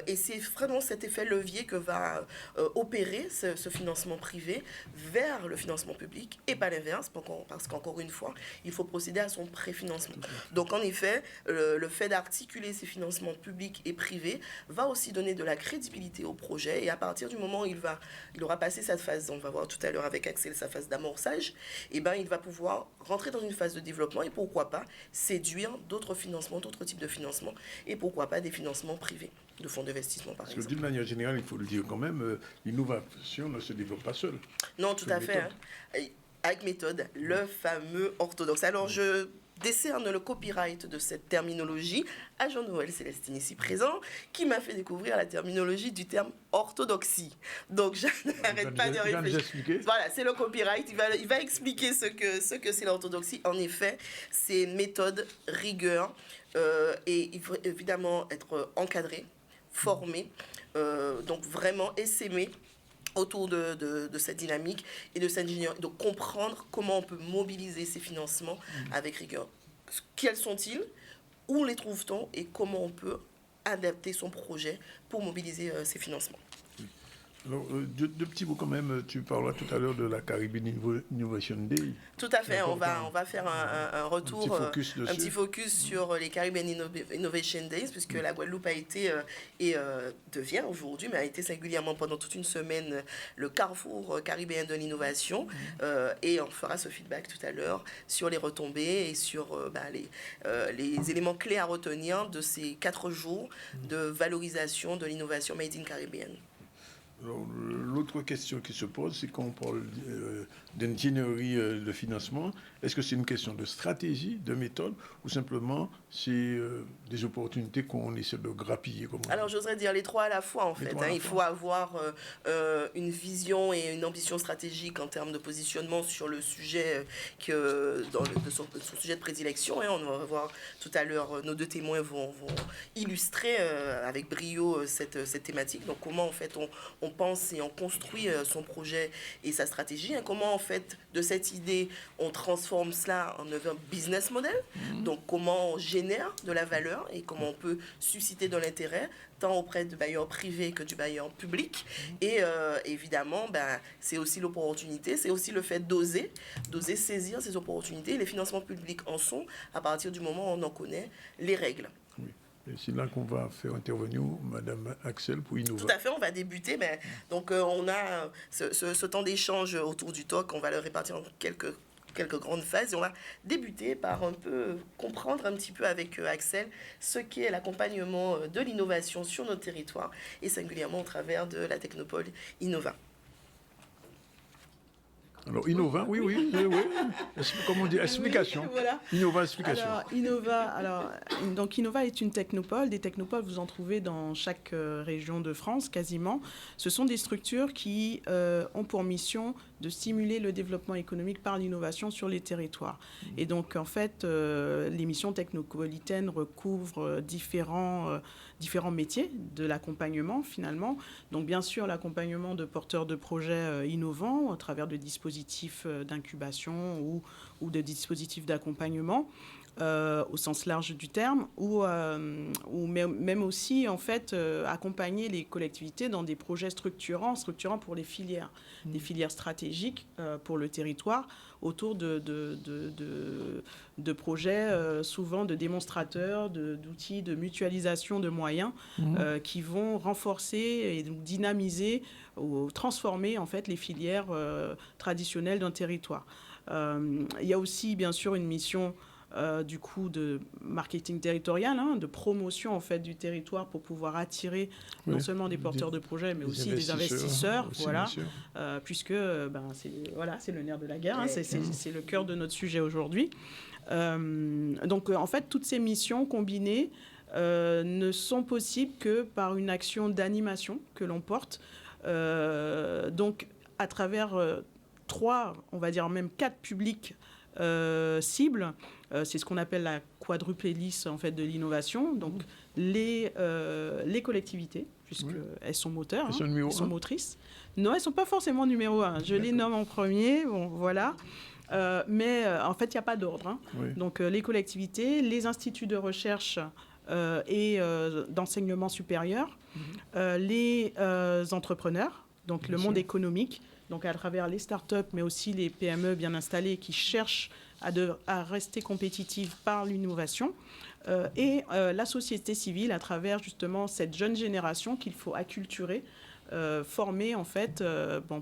Et c'est vraiment cet effet levier que va opérer ce financement privé vers le financement public, et pas l'inverse, parce qu'encore une fois, il faut procéder à son préfinancement. Donc en effet, le fait d'articuler ces financements publics et privés va aussi donner de la crédibilité au projet, et à partir du moment où il aura passé cette phase, on va voir tout à l'heure avec Axel sa phase d'amorçage, et il va pouvoir rentrer dans une phase de développement, et pourquoi pas séduire d'autres financements, d'autres types de financements, et pourquoi pas des financements privés, de fonds d'investissement par exemple. Parce que d'une manière générale, il faut le dire quand même, l'innovation ne se développe pas seule. Non, tout à fait. Hein. Avec méthode, le fameux orthodoxe. Alors, je décerne le copyright de cette terminologie à Jean-Noël Célestine, ici présent, qui m'a fait découvrir la terminologie du terme orthodoxie. Donc, je n'arrête pas de réfléchir. Voilà, c'est le copyright. Il va expliquer ce que c'est l'orthodoxie. En effet, c'est méthode, rigueur, et il faut évidemment être encadré, formé, donc vraiment essaimer autour de cette dynamique et de cette ingénierie, de comprendre comment on peut mobiliser ces financements avec rigueur. Quels sont-ils? Où les trouve-t-on? Et comment on peut adapter son projet pour mobiliser ces financements? Alors, deux petits mots quand même. Tu parleras tout à l'heure de la Caribbean Innovation Day. Tout à fait. On va faire un retour, un petit focus sur les Caribbean Innovation Days, puisque la Guadeloupe a été et devient aujourd'hui, mais a été singulièrement pendant toute une semaine le carrefour caribéen de l'innovation. Et on fera ce feedback tout à l'heure sur les retombées et sur les éléments clés à retenir de ces 4 jours de valorisation de l'innovation Made in Caribbean. L'autre question qui se pose, c'est quand on parle d'ingénierie de financement, est-ce que c'est une question de stratégie, de méthode, ou simplement c'est des opportunités qu'on essaie de grappiller? Alors j'oserais dire les trois à la fois en fait. Il faut avoir une vision et une ambition stratégique en termes de positionnement sur le sujet son sujet de prédilection. On va voir tout à l'heure, nos 2 témoins vont illustrer avec brio cette thématique. Donc comment en fait on pense et on construit son projet et sa stratégie. Comment en fait de cette idée on transforme cela en un business model. Donc comment on génère de la valeur et comment on peut susciter de l'intérêt tant auprès du bailleur privé que du bailleur public. Et évidemment, c'est aussi l'opportunité, c'est aussi le fait d'oser saisir ces opportunités. Les financements publics en sont à partir du moment où on en connaît les règles. Et c'est là qu'on va faire intervenir Madame Axel pour Innova. Tout à fait, on va débuter. Donc on a ce temps d'échange autour du talk, on va le répartir en quelques grandes phases. Et on va débuter par un peu comprendre un petit peu avec Axel ce qu'est l'accompagnement de l'innovation sur nos territoires et singulièrement au travers de la Technopole Innova. Alors, Innova, oui. Comment on dit? Explication. Voilà. Innova, explication. Donc Innova est une technopole. Des technopoles, vous en trouvez dans chaque région de France, quasiment. Ce sont des structures qui ont pour mission de stimuler le développement économique par l'innovation sur les territoires. Et donc, en fait, les missions technopolitaines recouvrent différents métiers de l'accompagnement, finalement. Donc, bien sûr, l'accompagnement de porteurs de projets innovants à travers de dispositifs d'incubation ou de dispositifs d'accompagnement. Au sens large du terme, ou même aussi en fait accompagner les collectivités dans des projets structurants pour les filières, des filières stratégiques pour le territoire autour de projets souvent de démonstrateurs, d'outils de mutualisation de moyens qui vont renforcer et donc dynamiser ou transformer en fait les filières traditionnelles d'un territoire. Il y a aussi bien sûr une mission du coup de marketing territorial, de promotion en fait du territoire pour pouvoir attirer non seulement des porteurs de projets mais aussi des investisseurs, voilà, puisque c'est le nerf de la guerre, c'est le cœur de notre sujet aujourd'hui. Donc en fait toutes ces missions combinées ne sont possibles que par une action d'animation que l'on porte, donc à travers 3, on va dire même 4 publics cibles. C'est ce qu'on appelle la quadruple hélice en fait de l'innovation. Donc les collectivités, puisqu'elles sont moteurs, elles sont motrices. Non, elles ne sont pas forcément numéro 1. Je les nomme en premier, bon, voilà. Mais en fait, il n'y a pas d'ordre. Donc les collectivités, les instituts de recherche et d'enseignement supérieur, les entrepreneurs, donc le monde économique, donc à travers les startups, mais aussi les PME bien installées qui cherchent à rester compétitives par l'innovation, et la société civile à travers justement cette jeune génération qu'il faut acculturer, former en fait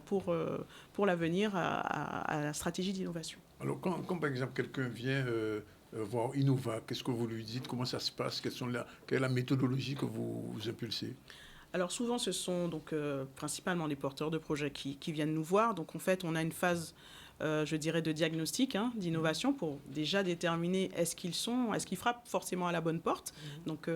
pour l'avenir à la stratégie d'innovation. Alors quand par exemple quelqu'un vient voir Innova, qu'est-ce que vous lui dites? Comment ça se passe? Quelle est la méthodologie que vous impulsez? Alors souvent, ce sont donc principalement les porteurs de projets qui viennent nous voir. Donc en fait, on a une phase, je dirais, de diagnostic, d'innovation pour déjà déterminer est-ce qu'ils frappent forcément à la bonne porte. Donc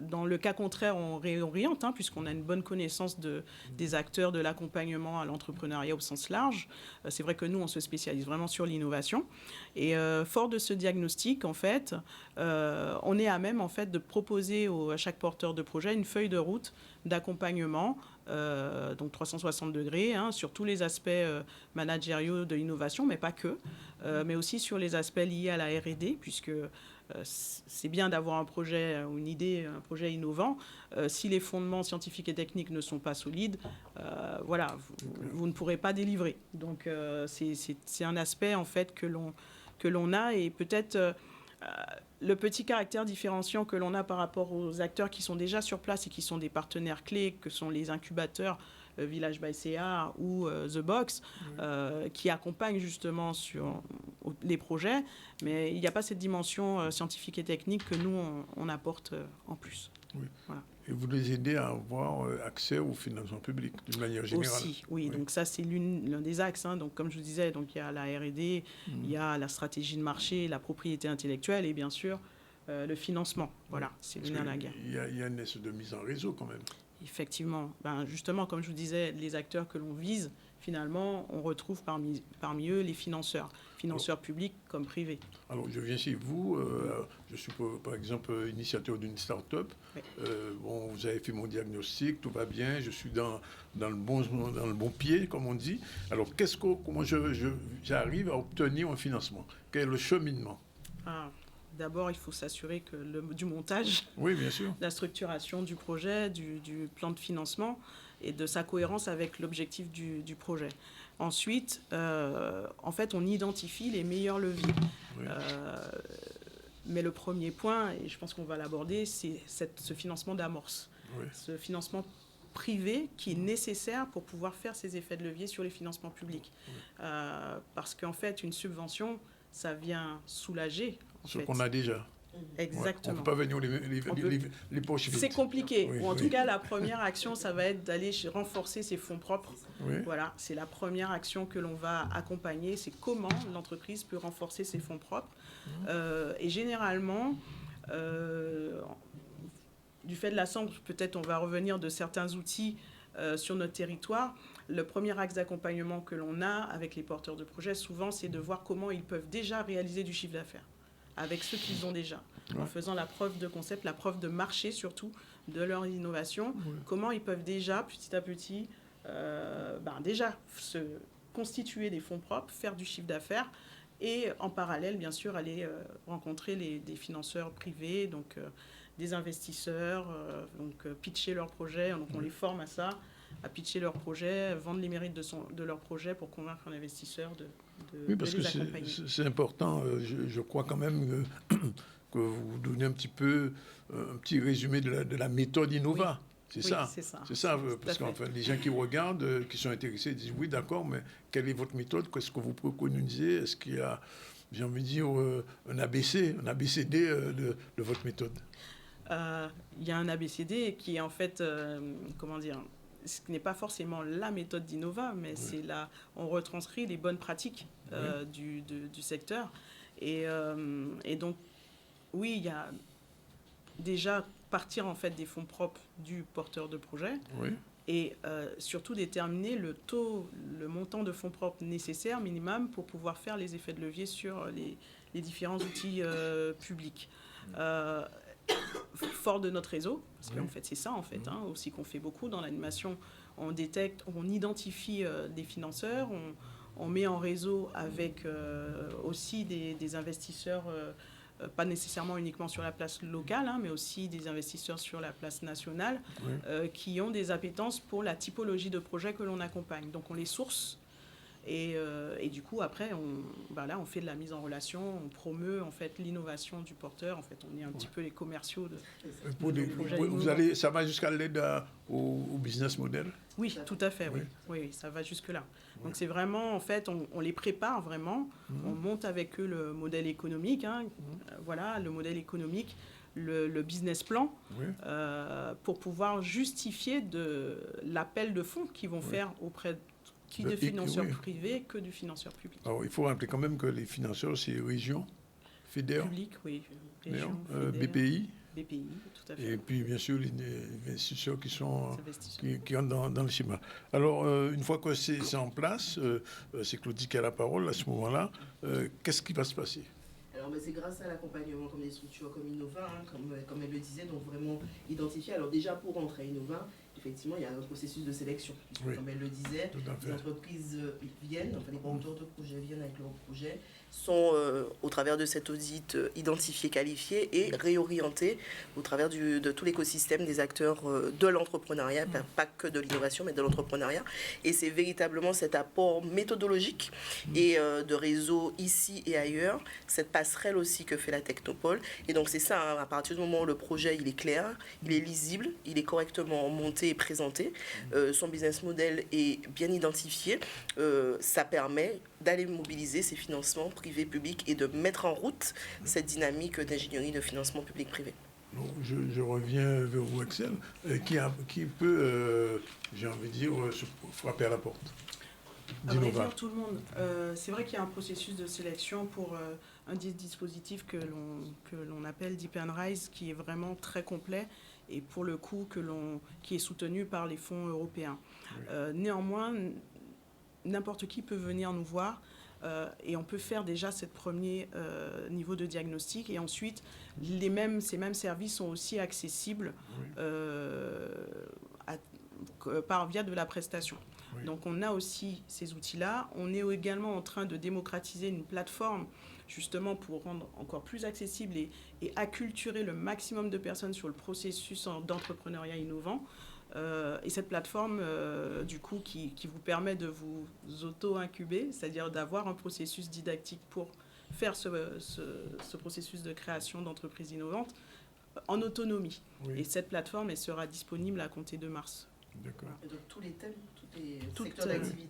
dans le cas contraire, on réoriente, puisqu'on a une bonne connaissance des acteurs de l'accompagnement à l'entrepreneuriat au sens large. C'est vrai que nous, on se spécialise vraiment sur l'innovation. Et fort de ce diagnostic, en fait, on est à même en fait de proposer à chaque porteur de projet une feuille de route d'accompagnement, donc 360 degrés, sur tous les aspects managériaux de l'innovation, mais pas que, mais aussi sur les aspects liés à la R&D, puisque c'est bien d'avoir un projet ou une idée, un projet innovant. Si les fondements scientifiques et techniques ne sont pas solides, voilà, vous ne pourrez pas délivrer. Donc c'est un aspect en fait que l'on a, et peut-être le petit caractère différenciant que l'on a par rapport aux acteurs qui sont déjà sur place et qui sont des partenaires clés, que sont les incubateurs Village by CA ou The Box, qui accompagnent justement sur les projets, mais il n'y a pas cette dimension scientifique et technique que nous, on apporte en plus. Oui. Voilà. Et vous les aidez à avoir accès au financement public d'une manière générale. Aussi, oui. Donc ça, c'est l'un des axes. Hein. Donc, comme je vous disais, donc, il y a la R&D, il y a la stratégie de marché, la propriété intellectuelle et bien sûr le financement. Voilà, c'est le nerf de la guerre. Il y a une espèce de mise en réseau quand même. Effectivement. Ben, justement, comme je vous disais, les acteurs que l'on vise, finalement, on retrouve parmi eux les financeurs publics comme privés. Alors, je viens chez vous, je suis par exemple initiateur d'une start-up. Oui. Bon, vous avez fait mon diagnostic, tout va bien, je suis dans le bon pied, comme on dit. Alors, comment j'arrive à obtenir un financement? Quel est le cheminement? D'abord, il faut s'assurer que du montage, oui, bien sûr, la structuration du projet, du plan de financement et de sa cohérence avec l'objectif du projet. Ensuite, en fait, on identifie les meilleurs leviers. Oui. Mais le premier point, et je pense qu'on va l'aborder, c'est ce financement d'amorce. Oui. Ce financement privé qui est nécessaire pour pouvoir faire ces effets de levier sur les financements publics. Oui. Parce qu'en fait, une subvention, ça vient soulager. Ce qu'on a déjà. Exactement. On ne peut pas venir les poches vides. C'est compliqué. Oui, ou en tout cas, la première action, ça va être d'aller renforcer ses fonds propres. Oui. Voilà, c'est la première action que l'on va accompagner. C'est comment l'entreprise peut renforcer ses fonds propres. Et généralement, du fait de l'assemble, peut-être on va revenir de certains outils sur notre territoire. Le premier axe d'accompagnement que l'on a avec les porteurs de projets, souvent, c'est de voir comment ils peuvent déjà réaliser du chiffre d'affaires avec ceux qu'ils ont déjà, en faisant la preuve de concept, la preuve de marché surtout de leur innovation, comment ils peuvent déjà, petit à petit, déjà se constituer des fonds propres, faire du chiffre d'affaires et en parallèle, bien sûr, aller rencontrer des financeurs privés, donc des investisseurs, pitcher leurs projets, donc on les forme à ça, à pitcher leurs projets, vendre les mérites de leurs projets pour convaincre un investisseur de oui, parce que c'est important. Je crois quand même que vous donnez un petit résumé de la méthode Innova. C'est ça. C'est ça, parce qu'enfin, les gens qui regardent, qui sont intéressés, disent oui, d'accord, mais quelle est votre méthode? Qu'est-ce que vous préconisez? Est-ce qu'il y a, j'ai envie de dire, un ABCD de votre méthode? Il y a un ABCD qui est en fait, ce n'est pas forcément la méthode d'Innova, mais c'est on retranscrit les bonnes pratiques du secteur. Et donc, oui, il y a déjà partir en fait des fonds propres du porteur de projet et surtout déterminer le montant de fonds propres nécessaire minimum pour pouvoir faire les effets de levier sur les différents outils publics. Fort de notre réseau, parce qu'en fait c'est ça en fait, aussi qu'on fait beaucoup dans l'animation, on détecte, on identifie des financeurs, on met en réseau avec aussi des investisseurs, pas nécessairement uniquement sur la place locale, mais aussi des investisseurs sur la place nationale, qui ont des appétences pour la typologie de projet que l'on accompagne. Donc on les source. Et du coup, après, on fait de la mise en relation, on promeut en fait l'innovation du porteur. En fait, on est un petit peu les commerciaux de projets. Ça va jusqu'à l'aide au business model? Oui, tout à fait, oui, ça va jusque-là. Donc c'est vraiment, en fait, on les prépare vraiment, on monte avec eux le modèle économique, le modèle économique, le business plan, pour pouvoir justifier de l'appel de fonds qu'ils vont faire auprès de financeurs privés que du financeur public. Alors, il faut rappeler quand même que les financeurs, c'est région, FEDER, public, région, BPI, tout à fait. Et puis, bien sûr, les investisseurs qui entrent dans le schéma. Alors, une fois que c'est en place, c'est Claudie qui a la parole à ce moment-là. Qu'est-ce qui va se passer? Alors, c'est grâce à l'accompagnement comme des structures comme Innova, comme elle le disait, donc vraiment identifier. Alors déjà, pour entrer à Innova, effectivement, il y a un processus de sélection. Comme elle le disait, les entreprises viennent, les porteurs de projets viennent avec leurs projets, sont, au travers de cet audit, identifiés, qualifiés et réorientés au travers de tout l'écosystème des acteurs de l'entrepreneuriat, pas que de l'innovation, mais de l'entrepreneuriat. Et c'est véritablement cet apport méthodologique et de réseau ici et ailleurs, cette passerelle aussi que fait la Technopole. Et donc c'est ça, hein, à partir du moment où le projet il est clair, il est lisible, il est correctement monté et présenté, son business model est bien identifié, ça permet d'aller mobiliser ces financements privés publics et de mettre en route cette dynamique d'ingénierie de financement public-privé. Je reviens vers vous, Axel, qui peut, j'ai envie de dire, frapper à la porte d'Innova. Tout le monde. C'est vrai qu'il y a un processus de sélection pour un dispositif que l'on appelle Deep and Rise, qui est vraiment très complet et pour le coup qui est soutenu par les fonds européens. Néanmoins, n'importe qui peut venir nous voir et on peut faire déjà ce premier niveau de diagnostic et ensuite ces mêmes services sont aussi accessibles via de la prestation. Oui. Donc on a aussi ces outils-là. On est également en train de démocratiser une plateforme justement pour rendre encore plus accessible et acculturer le maximum de personnes sur le processus d'entrepreneuriat innovant. Et cette plateforme, du coup, qui vous permet de vous auto-incuber, c'est-à-dire d'avoir un processus didactique pour faire ce processus de création d'entreprises innovantes en autonomie. Oui. Et cette plateforme, elle sera disponible à compter de mars. D'accord. Et donc tous les thèmes,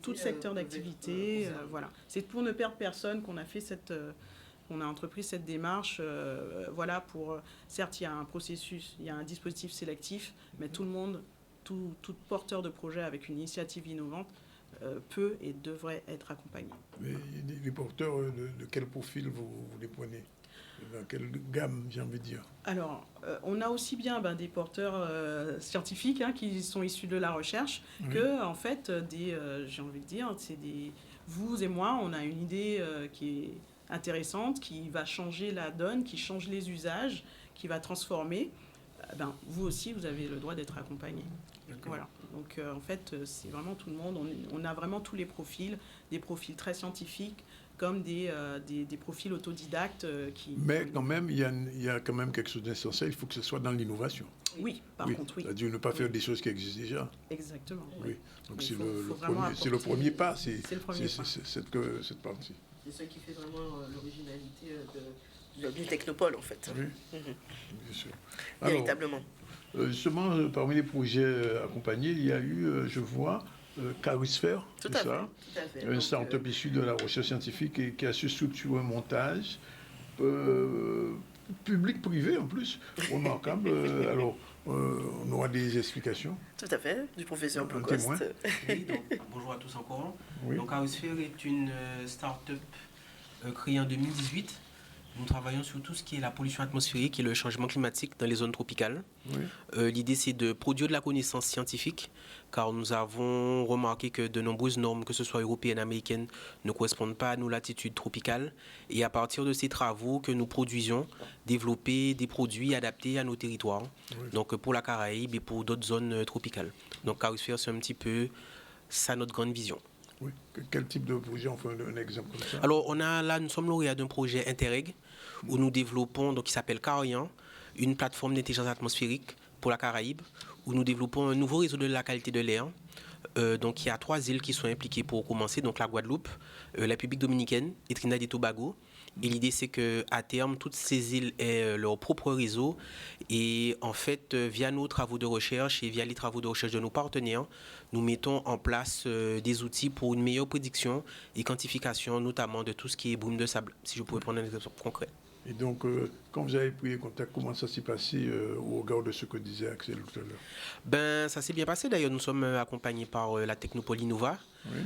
tout secteur d'activité, voilà. C'est pour ne perdre personne qu'on a fait on a entrepris cette démarche, voilà, pour, certes, il y a un processus, il y a un dispositif sélectif, mais tout le monde, tout porteur de projet avec une initiative innovante peut et devrait être accompagné. Mais les porteurs, de quel profil vous les prenez ? Dans quelle gamme, j'ai envie de dire ? Alors, on a aussi bien des porteurs scientifiques qui sont issus de la recherche que, en fait, j'ai envie de dire, vous et moi, on a une idée qui est intéressante, qui va changer la donne, qui change les usages, qui va transformer. Vous aussi, vous avez le droit d'être accompagné. Voilà. Donc, en fait, c'est vraiment tout le monde. On a vraiment tous les profils, des profils très scientifiques, comme des profils autodidactes Mais quand même, il y a quand même quelque chose d'essentiel, il faut que ce soit dans l'innovation. Oui, par contre, oui. C'est-à-dire ne pas faire des choses qui existent déjà. Exactement. Oui. Donc c'est le premier pas, c'est cette partie. C'est ce qui fait vraiment l'originalité du Technopole, en fait. Oui, bien sûr. Véritablement. Alors, justement, parmi les projets accompagnés, il y a eu, je vois, Carisphère, tout à fait. Un start-up issu de la recherche scientifique et qui a su structurer un montage public-privé en plus, remarquable. Alors, on aura des explications. Tout à fait, du professeur Bloucost. Oui, bonjour à tous encore. Oui. Donc, Carisphère est une start-up créée en 2018. Nous travaillons sur tout ce qui est la pollution atmosphérique et le changement climatique dans les zones tropicales. Oui. L'idée, c'est de produire de la connaissance scientifique, car nous avons remarqué que de nombreuses normes, que ce soit européennes, américaines, ne correspondent pas à nos latitudes tropicales. Et à partir de ces travaux que nous produisions, développer des produits adaptés à nos territoires, oui. Donc pour la Caraïbe et pour d'autres zones tropicales. Donc Carisphère, c'est un petit peu ça notre grande vision. Oui. Quel type de projet? On fait un exemple comme ça. Alors, nous sommes lauréats d'un projet Interreg où nous développons, qui s'appelle Carian, une plateforme d'intelligence atmosphérique pour la Caraïbe, où nous développons un nouveau réseau de la qualité de l'air. Donc, il y a 3 îles qui sont impliquées pour commencer, donc la Guadeloupe, la République dominicaine et Trinidad et Tobago. Et l'idée, c'est qu'à terme, toutes ces îles aient leur propre réseau. Et en fait, via nos travaux de recherche et via les travaux de recherche de nos partenaires, nous mettons en place des outils pour une meilleure prédiction et quantification, notamment de tout ce qui est brume de sable, si je pouvais prendre un exemple concret. Et donc, quand vous avez pris contact, comment ça s'est passé au regard de ce que disait Axel tout à l'heure? Ça s'est bien passé. D'ailleurs, nous sommes accompagnés par la Technopole Innova. Oui.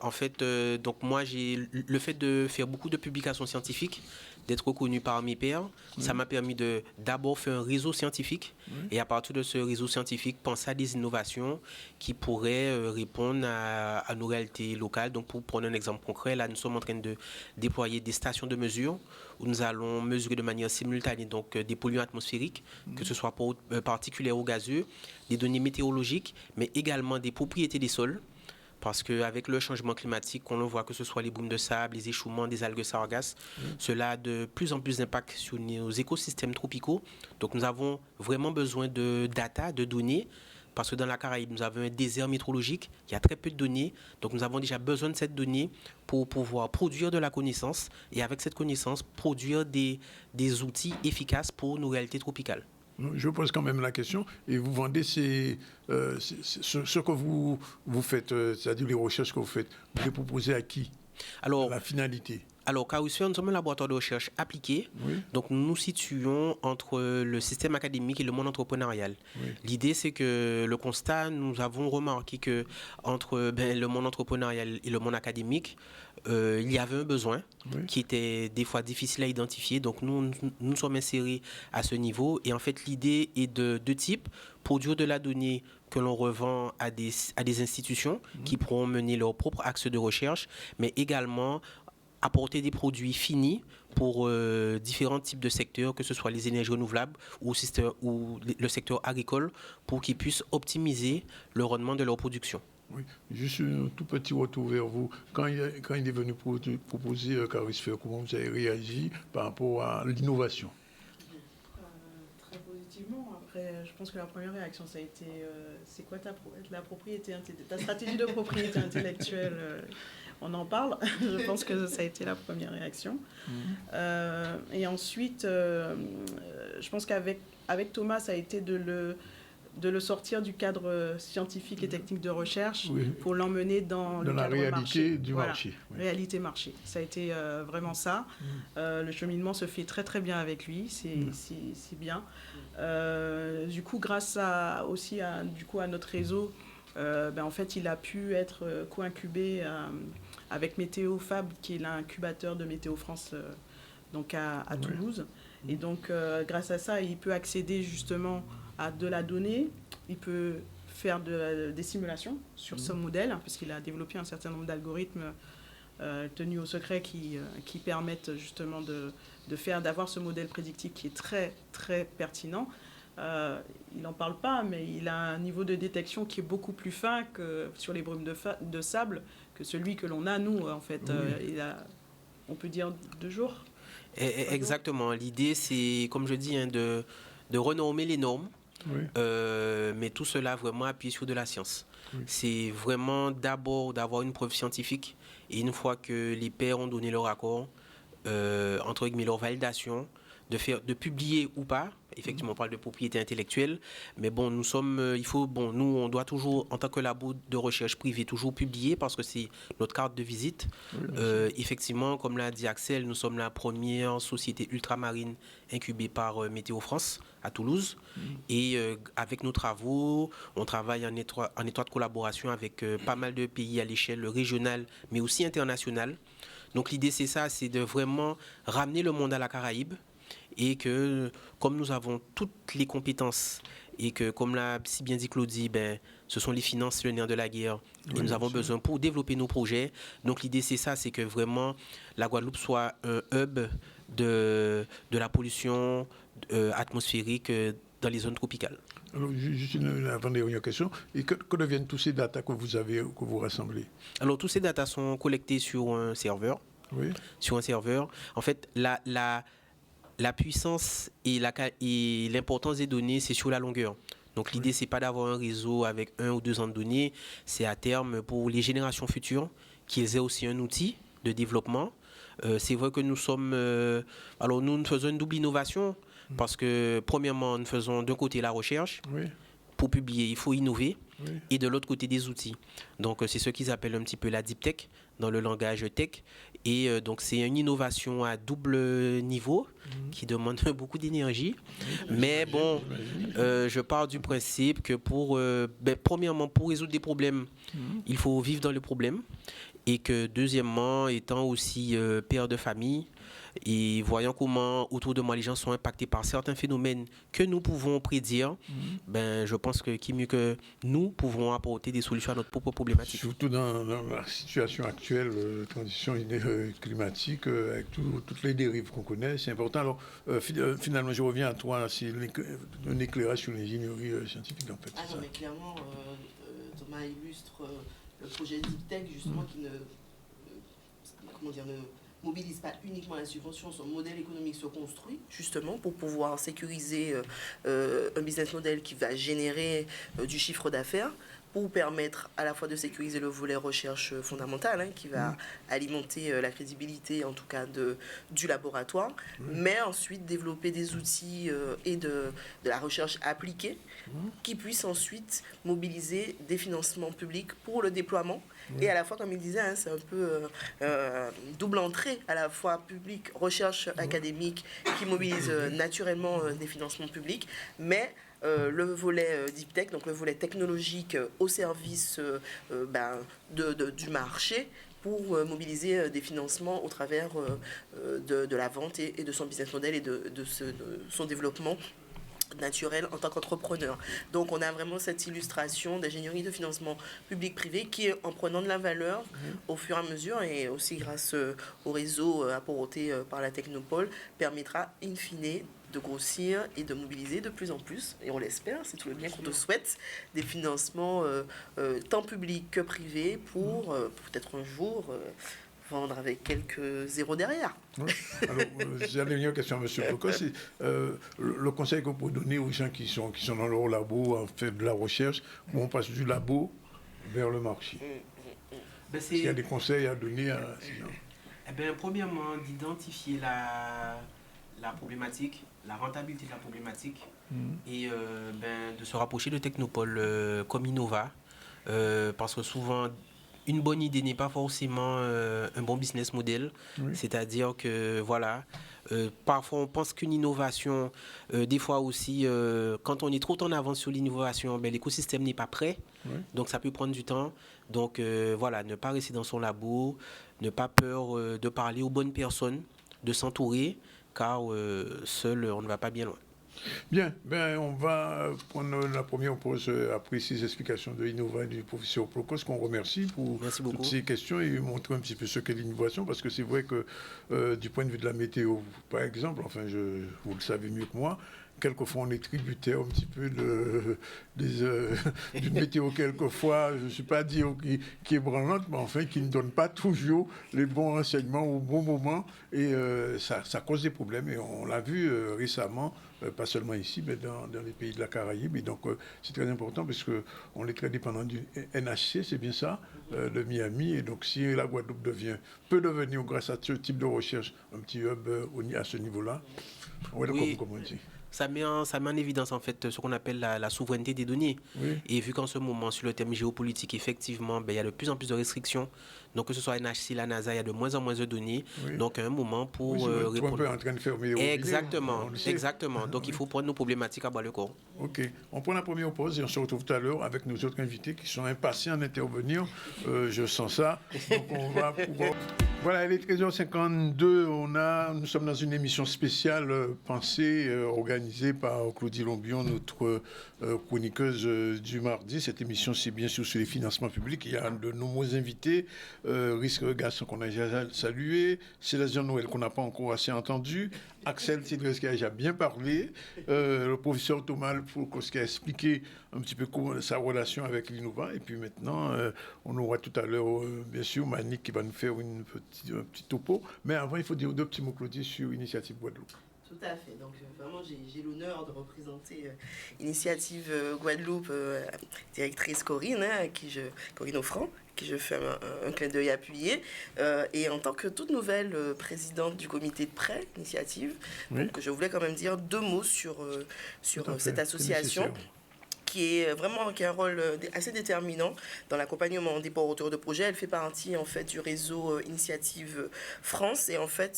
En fait, donc moi, j'ai le fait de faire beaucoup de publications scientifiques, d'être reconnu par mes pairs, ça m'a permis de d'abord faire un réseau scientifique et à partir de ce réseau scientifique, penser à des innovations qui pourraient répondre à nos réalités locales. Donc, pour prendre un exemple concret, là, nous sommes en train de déployer des stations de mesure où nous allons mesurer de manière simultanée donc, des polluants atmosphériques, que ce soit particulaires ou gazeux, des données météorologiques, mais également des propriétés des sols. Parce qu'avec le changement climatique, on le voit, que ce soit les brumes de sable, les échouements des algues sargasses, cela a de plus en plus d'impact sur nos écosystèmes tropicaux. Donc nous avons vraiment besoin de data, de données, parce que dans la Caraïbe, nous avons un désert météorologique, il y a très peu de données, donc nous avons déjà besoin de cette donnée pour pouvoir produire de la connaissance, et avec cette connaissance, produire des outils efficaces pour nos réalités tropicales. Je pose quand même la question, et vous vendez ce que vous faites, c'est-à-dire les recherches que vous faites, vous les proposez à qui? Alors, la finalité. Alors, Carusphere, nous sommes un laboratoire de recherche appliqué. Oui. Donc, nous nous situons entre le système académique et le monde entrepreneurial. Oui. L'idée, c'est que le constat, nous avons remarqué que entre le monde entrepreneurial et le monde académique, il y avait un besoin qui était des fois difficile à identifier. Donc, nous sommes insérés à ce niveau. Et en fait, l'idée est de deux types. Produire de la donnée que l'on revend à des institutions qui pourront mener leur propre axe de recherche, mais également apporter des produits finis pour différents types de secteurs, que ce soit les énergies renouvelables ou le secteur agricole, pour qu'ils puissent optimiser le rendement de leur production. Oui, juste un tout petit retour vers vous. Quand il est venu proposer Carusphere, comment vous avez réagi par rapport à l'innovation? Très positivement. Après, je pense que la première réaction, ça a été c'est quoi ta stratégie de propriété intellectuelle on en parle. Je pense que ça a été la première réaction. Et ensuite, je pense qu'avec Thomas, ça a été de le sortir du cadre scientifique et technique de recherche pour l'emmener dans le cadre réalité marché. Du marché. Oui. Réalité marché. Ça a été vraiment ça. Le cheminement se fait très très bien avec lui. C'est bien. Du coup, grâce aussi à notre réseau, en fait, il a pu être co-incubé avec Météo Fab, qui est l'incubateur de Météo France donc à Toulouse. Et donc, grâce à ça, il peut accéder justement à de la donnée. Il peut faire des simulations sur ce modèle, puisqu'il a développé un certain nombre d'algorithmes tenus au secret qui permettent justement d'avoir ce modèle prédictif qui est très, très pertinent. Il n'en parle pas, mais il a un niveau de détection qui est beaucoup plus fin que sur les brumes de sable que celui que l'on a, nous, en fait. Il a, on peut dire, 2 jours. Exactement. L'idée, c'est, comme je dis, de renommer les normes, mais tout cela vraiment appuyé sur de la science. C'est vraiment d'abord d'avoir une preuve scientifique, et une fois que les pairs ont donné leur accord, entre guillemets, leur validation, de publier ou pas. Effectivement, on parle de propriété intellectuelle, mais bon, nous, on doit toujours, en tant que labo de recherche privée, toujours publier parce que c'est notre carte de visite. Effectivement, comme l'a dit Axel, nous sommes la première société ultramarine incubée par Météo France à Toulouse. Et avec nos travaux, on travaille en étroite collaboration avec pas mal de pays à l'échelle régionale, mais aussi internationale. Donc l'idée, c'est ça, c'est de vraiment ramener le monde à la Caraïbe. Et que, comme nous avons toutes les compétences, et que, comme l'a si bien dit Claudie, ce sont les finances, le nerf de la guerre, et nous avons besoin pour développer nos projets. Donc l'idée, c'est ça, c'est que vraiment la Guadeloupe soit un hub de la pollution atmosphérique dans les zones tropicales. Alors, juste une avant-dernière question. Et que deviennent tous ces datas que vous rassemblez? Alors, tous ces datas sont collectés sur un serveur. Oui. Sur un serveur. En fait, la puissance et l'importance des données, c'est sur la longueur. Donc l'idée, c'est pas d'avoir un réseau avec 1 ou 2 ans de données, c'est à terme pour les générations futures qu'ils aient aussi un outil de développement. C'est vrai que nous faisons une double innovation parce que premièrement, nous faisons d'un côté la recherche. Pour publier, il faut innover, et de l'autre côté des outils. Donc c'est ce qu'ils appellent un petit peu la deep tech dans le langage tech. Et donc c'est une innovation à double niveau qui demande beaucoup d'énergie. Mais bon, je pars du principe que premièrement, pour résoudre des problèmes, il faut vivre dans le problème. Et que deuxièmement, étant aussi père de famille, et voyant comment autour de moi les gens sont impactés par certains phénomènes que nous pouvons prédire, je pense que qui mieux que nous pouvons apporter des solutions à notre propre problématique. Surtout dans la situation actuelle, transition climatique, avec toutes les dérives qu'on connaît, c'est important. Alors finalement, je reviens à toi, c'est un éclairage sur l'ingénierie scientifique en fait. Mais clairement, Thomas illustre projets deep tech, justement, qui ne mobilise pas uniquement la subvention, son modèle économique se construit justement pour pouvoir sécuriser un business model qui va générer du chiffre d'affaires, pour permettre à la fois de sécuriser le volet recherche fondamentale, qui va alimenter la crédibilité, en tout cas, du laboratoire, mais ensuite développer des outils et de la recherche appliquée qui puissent ensuite mobiliser des financements publics pour le déploiement. Et à la fois, comme il disait, c'est un peu double entrée, à la fois public, recherche académique, qui mobilise naturellement des financements publics, mais le volet deep tech, donc le volet technologique au service du marché, pour mobiliser des financements au travers de la vente et de son business model et de son développement naturel en tant qu'entrepreneur. Donc on a vraiment cette illustration d'ingénierie de financement public-privé qui, en prenant de la valeur au fur et à mesure, et aussi grâce au réseau apporté par la Technopole, permettra in fine de grossir et de mobiliser de plus en plus, et on l'espère, c'est tout le bien qu'on te souhaite, des financements tant publics que privés pour peut-être un jour vendre avec quelques zéros derrière. Oui. Alors, j'ai une dernière question à M. Plocos. Le conseil que vous pouvez donner aux gens qui sont dans leur labo, à faire de la recherche, où on passe du labo vers le marché. Est-ce qu'il y a des conseils à donner à ces gens? Premièrement, d'identifier la problématique, la rentabilité de la problématique, et de se rapprocher de Technopole comme Innova, parce que souvent, une bonne idée n'est pas forcément un bon business model. C'est-à-dire que, voilà, parfois on pense qu'une innovation, des fois aussi, quand on est trop en avance sur l'innovation, l'écosystème n'est pas prêt. Donc ça peut prendre du temps. Donc voilà, ne pas rester dans son labo, ne pas peur de parler aux bonnes personnes, de s'entourer, car seul, on ne va pas bien loin. Bien, on va prendre la première pause après ces explications de Innova et du professeur Plocos, qu'on remercie pour toutes ces questions et montrer un petit peu ce qu'est l'innovation, parce que c'est vrai que du point de vue de la météo, par exemple, enfin, vous le savez mieux que moi, quelquefois on est tributaire un petit peu d'une météo, quelquefois, je ne suis pas dire qui est branlante, mais enfin qui ne donne pas toujours les bons renseignements au bon moment, et ça cause des problèmes, et on l'a vu récemment, pas seulement ici, mais dans les pays de la Caraïbe, et donc c'est très important parce qu'on est très dépendant du NHC, c'est bien ça, de Miami, et donc si la Guadeloupe peut devenir, grâce à ce type de recherche, un petit hub à ce niveau-là, comme on dit. Ça met en évidence en fait ce qu'on appelle la souveraineté des données. Et vu qu'en ce moment, sur le thème géopolitique, effectivement, il y a de plus en plus de restrictions. Donc que ce soit NHC, la NASA, il y a de moins en moins de données. Donc à un moment pour répondre. Trump est en train de fermer les robinets. Exactement. Donc il faut prendre nos problématiques à bas le corps. Ok. On prend la première pause et on se retrouve tout à l'heure avec nos autres invités qui sont impatients d'intervenir. Je sens ça. Donc on va pouvoir... Voilà, il est 13h52. Nous sommes dans une émission spéciale pensée, organisée par Claudie Lombion, notre chroniqueuse du mardi. Cette émission, c'est bien sûr sur les financements publics. Il y a de nombreux invités. Risque Gasson qu'on a déjà salué. Célestin Noël qu'on n'a pas encore assez entendu. Axel Tidres qui a déjà bien parlé. Le professeur Thomas Plocos qui a expliqué un petit peu sa relation avec l'Innova. Et puis maintenant, on aura tout à l'heure, bien sûr, Manik qui va nous faire un petit topo. Mais avant, il faut dire deux petits mots, Claudie, sur Initiative Guadeloupe. Tout à fait. Donc vraiment, j'ai l'honneur de représenter Initiative Guadeloupe, directrice Corinne, Corinne Offrand, qui je fais un clin d'œil appuyé. Et en tant que toute nouvelle présidente du comité de prêt Initiative, donc, je voulais quand même dire deux mots sur cette association, qui a un rôle assez déterminant dans l'accompagnement des porteurs de projets. Elle fait partie en fait du réseau Initiative France, et en fait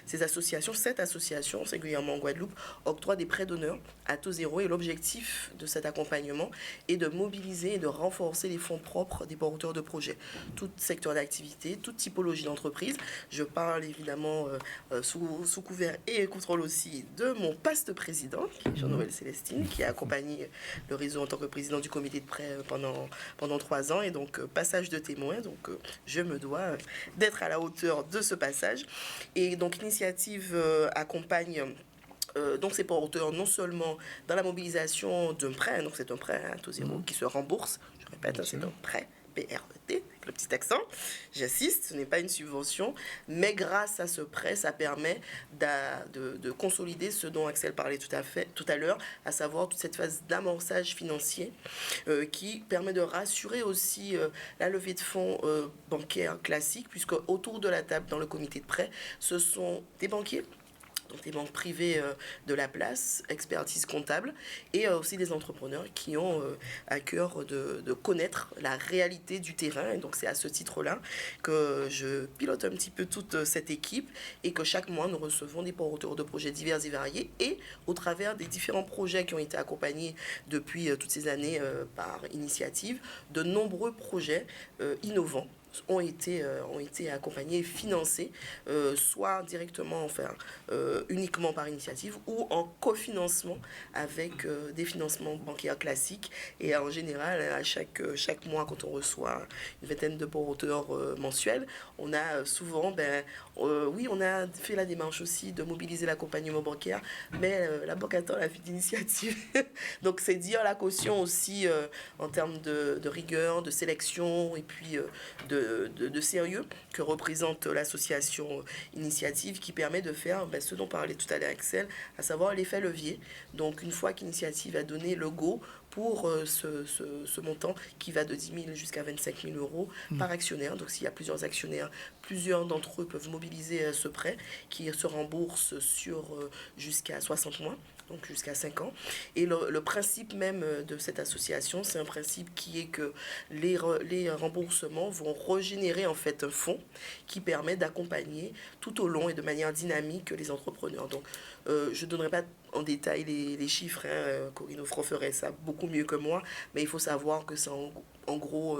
cette association singulièrement en Guadeloupe, octroie des prêts d'honneur à taux zéro, et l'objectif de cet accompagnement est de mobiliser et de renforcer les fonds propres des porteurs de projets, tout secteur d'activité, toute typologie d'entreprise. Je parle évidemment sous couvert et contrôle aussi de mon paste président, Jean-Noël Célestine, qui a accompagné le réseau en tant que président du comité de prêt pendant 3 ans, et donc passage de témoin, donc je me dois d'être à la hauteur de ce passage. Et donc Initiative accompagne donc ces porteurs non seulement dans la mobilisation d'un prêt, donc c'est un prêt à taux zéro qui se rembourse, je répète, c'est un prêt PRET, avec le petit accent, j'insiste, ce n'est pas une subvention, mais grâce à ce prêt, ça permet de consolider ce dont Axel parlait tout à l'heure, à savoir toute cette phase d'amorçage financier qui permet de rassurer aussi la levée de fonds bancaires classiques, puisque autour de la table dans le comité de prêt, ce sont des banquiers, donc des banques privées de la place, expertise comptable, et aussi des entrepreneurs qui ont à cœur de connaître la réalité du terrain. Et donc c'est à ce titre-là que je pilote un petit peu toute cette équipe et que chaque mois nous recevons des porteurs de projets divers et variés, et au travers des différents projets qui ont été accompagnés depuis toutes ces années par initiative, de nombreux projets innovants ont été accompagnés et financés, soit directement, uniquement par initiative, ou en cofinancement avec des financements bancaires classiques. Et en général, à chaque mois, quand on reçoit une vingtaine de porteurs mensuels, on a souvent, oui, on a fait la démarche aussi de mobiliser l'accompagnement bancaire, mais la banque attend la vie d'initiative. Donc c'est dire la caution aussi en termes de rigueur, de sélection, et puis de sérieux que représente l'association Initiative, qui permet de faire ce dont parlait tout à l'heure Axel, à savoir l'effet levier. Donc une fois qu'Initiative a donné le go pour ce montant qui va de 10 000 jusqu'à 25 000 euros par actionnaire. Donc s'il y a plusieurs actionnaires, plusieurs d'entre eux peuvent mobiliser ce prêt qui se rembourse sur jusqu'à 60 mois. Donc jusqu'à 5 ans. Et le principe même de cette association, c'est un principe qui est que les remboursements vont régénérer en fait un fonds qui permet d'accompagner tout au long et de manière dynamique les entrepreneurs. Donc je ne donnerai pas en détail les chiffres, Corinne Offrand ferait ça beaucoup mieux que moi, mais il faut savoir que c'est en gros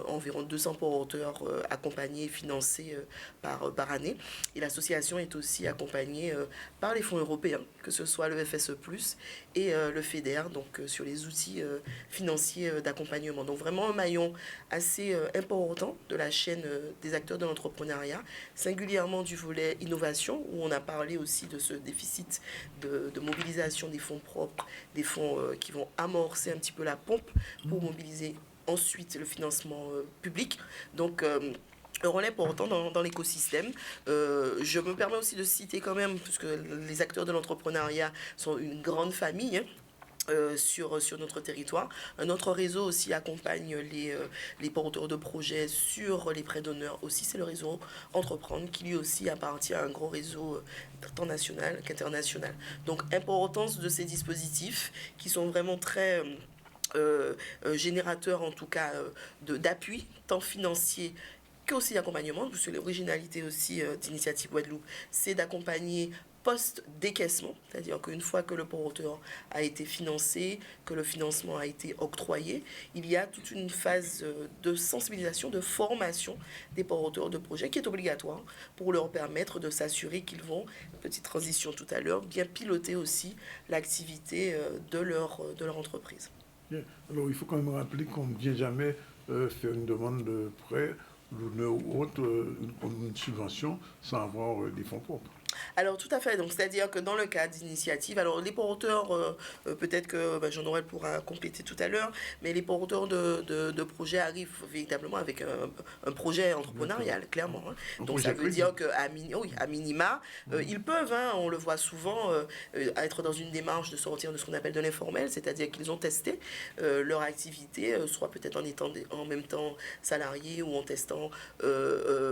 environ 200 porteurs accompagnés et financés par année. Et l'association est aussi accompagnée par les fonds européens, que ce soit le FSE+, et le FEDER, donc sur les outils financiers d'accompagnement. Donc vraiment un maillon assez important de la chaîne des acteurs de l'entrepreneuriat, singulièrement du volet innovation, où on a parlé aussi de ce déficit de mobilisation des fonds propres, des fonds qui vont amorcer un petit peu la pompe pour mobiliser ensuite le financement public. Donc un rôle important dans l'écosystème. Je me permets aussi de citer quand même, puisque les acteurs de l'entrepreneuriat sont une grande famille, sur notre territoire. Un autre réseau aussi accompagne les porteurs de projets sur les prêts d'honneur aussi, c'est le réseau Entreprendre, qui lui aussi appartient à un gros réseau tant national qu'international. Donc importance de ces dispositifs qui sont vraiment très générateurs en tout cas d'appui, tant financier qu'aussi d'accompagnement, parce que l'originalité aussi d'Initiative Guadeloupe, c'est d'accompagner post-décaissement, c'est-à-dire qu'une fois que le porteur a été financé, que le financement a été octroyé, il y a toute une phase de sensibilisation, de formation des porteurs de projets qui est obligatoire pour leur permettre de s'assurer qu'ils vont, petite transition tout à l'heure, bien piloter aussi l'activité de leur entreprise. Bien. Alors il faut quand même rappeler qu'on ne vient jamais faire une demande de prêt ou autre, une subvention sans avoir des fonds propres. Alors tout à fait, donc c'est-à-dire que dans le cas d'initiative, alors les porteurs, peut-être que Jean-Noël pourra compléter tout à l'heure, mais les porteurs de projets arrivent véritablement avec un projet entrepreneurial, clairement. Hein. Donc ça veut dire qu'à minima, ils peuvent, on le voit souvent, être dans une démarche de sortir de ce qu'on appelle de l'informel, c'est-à-dire qu'ils ont testé leur activité, soit peut-être en étant en même temps salariés ou en testant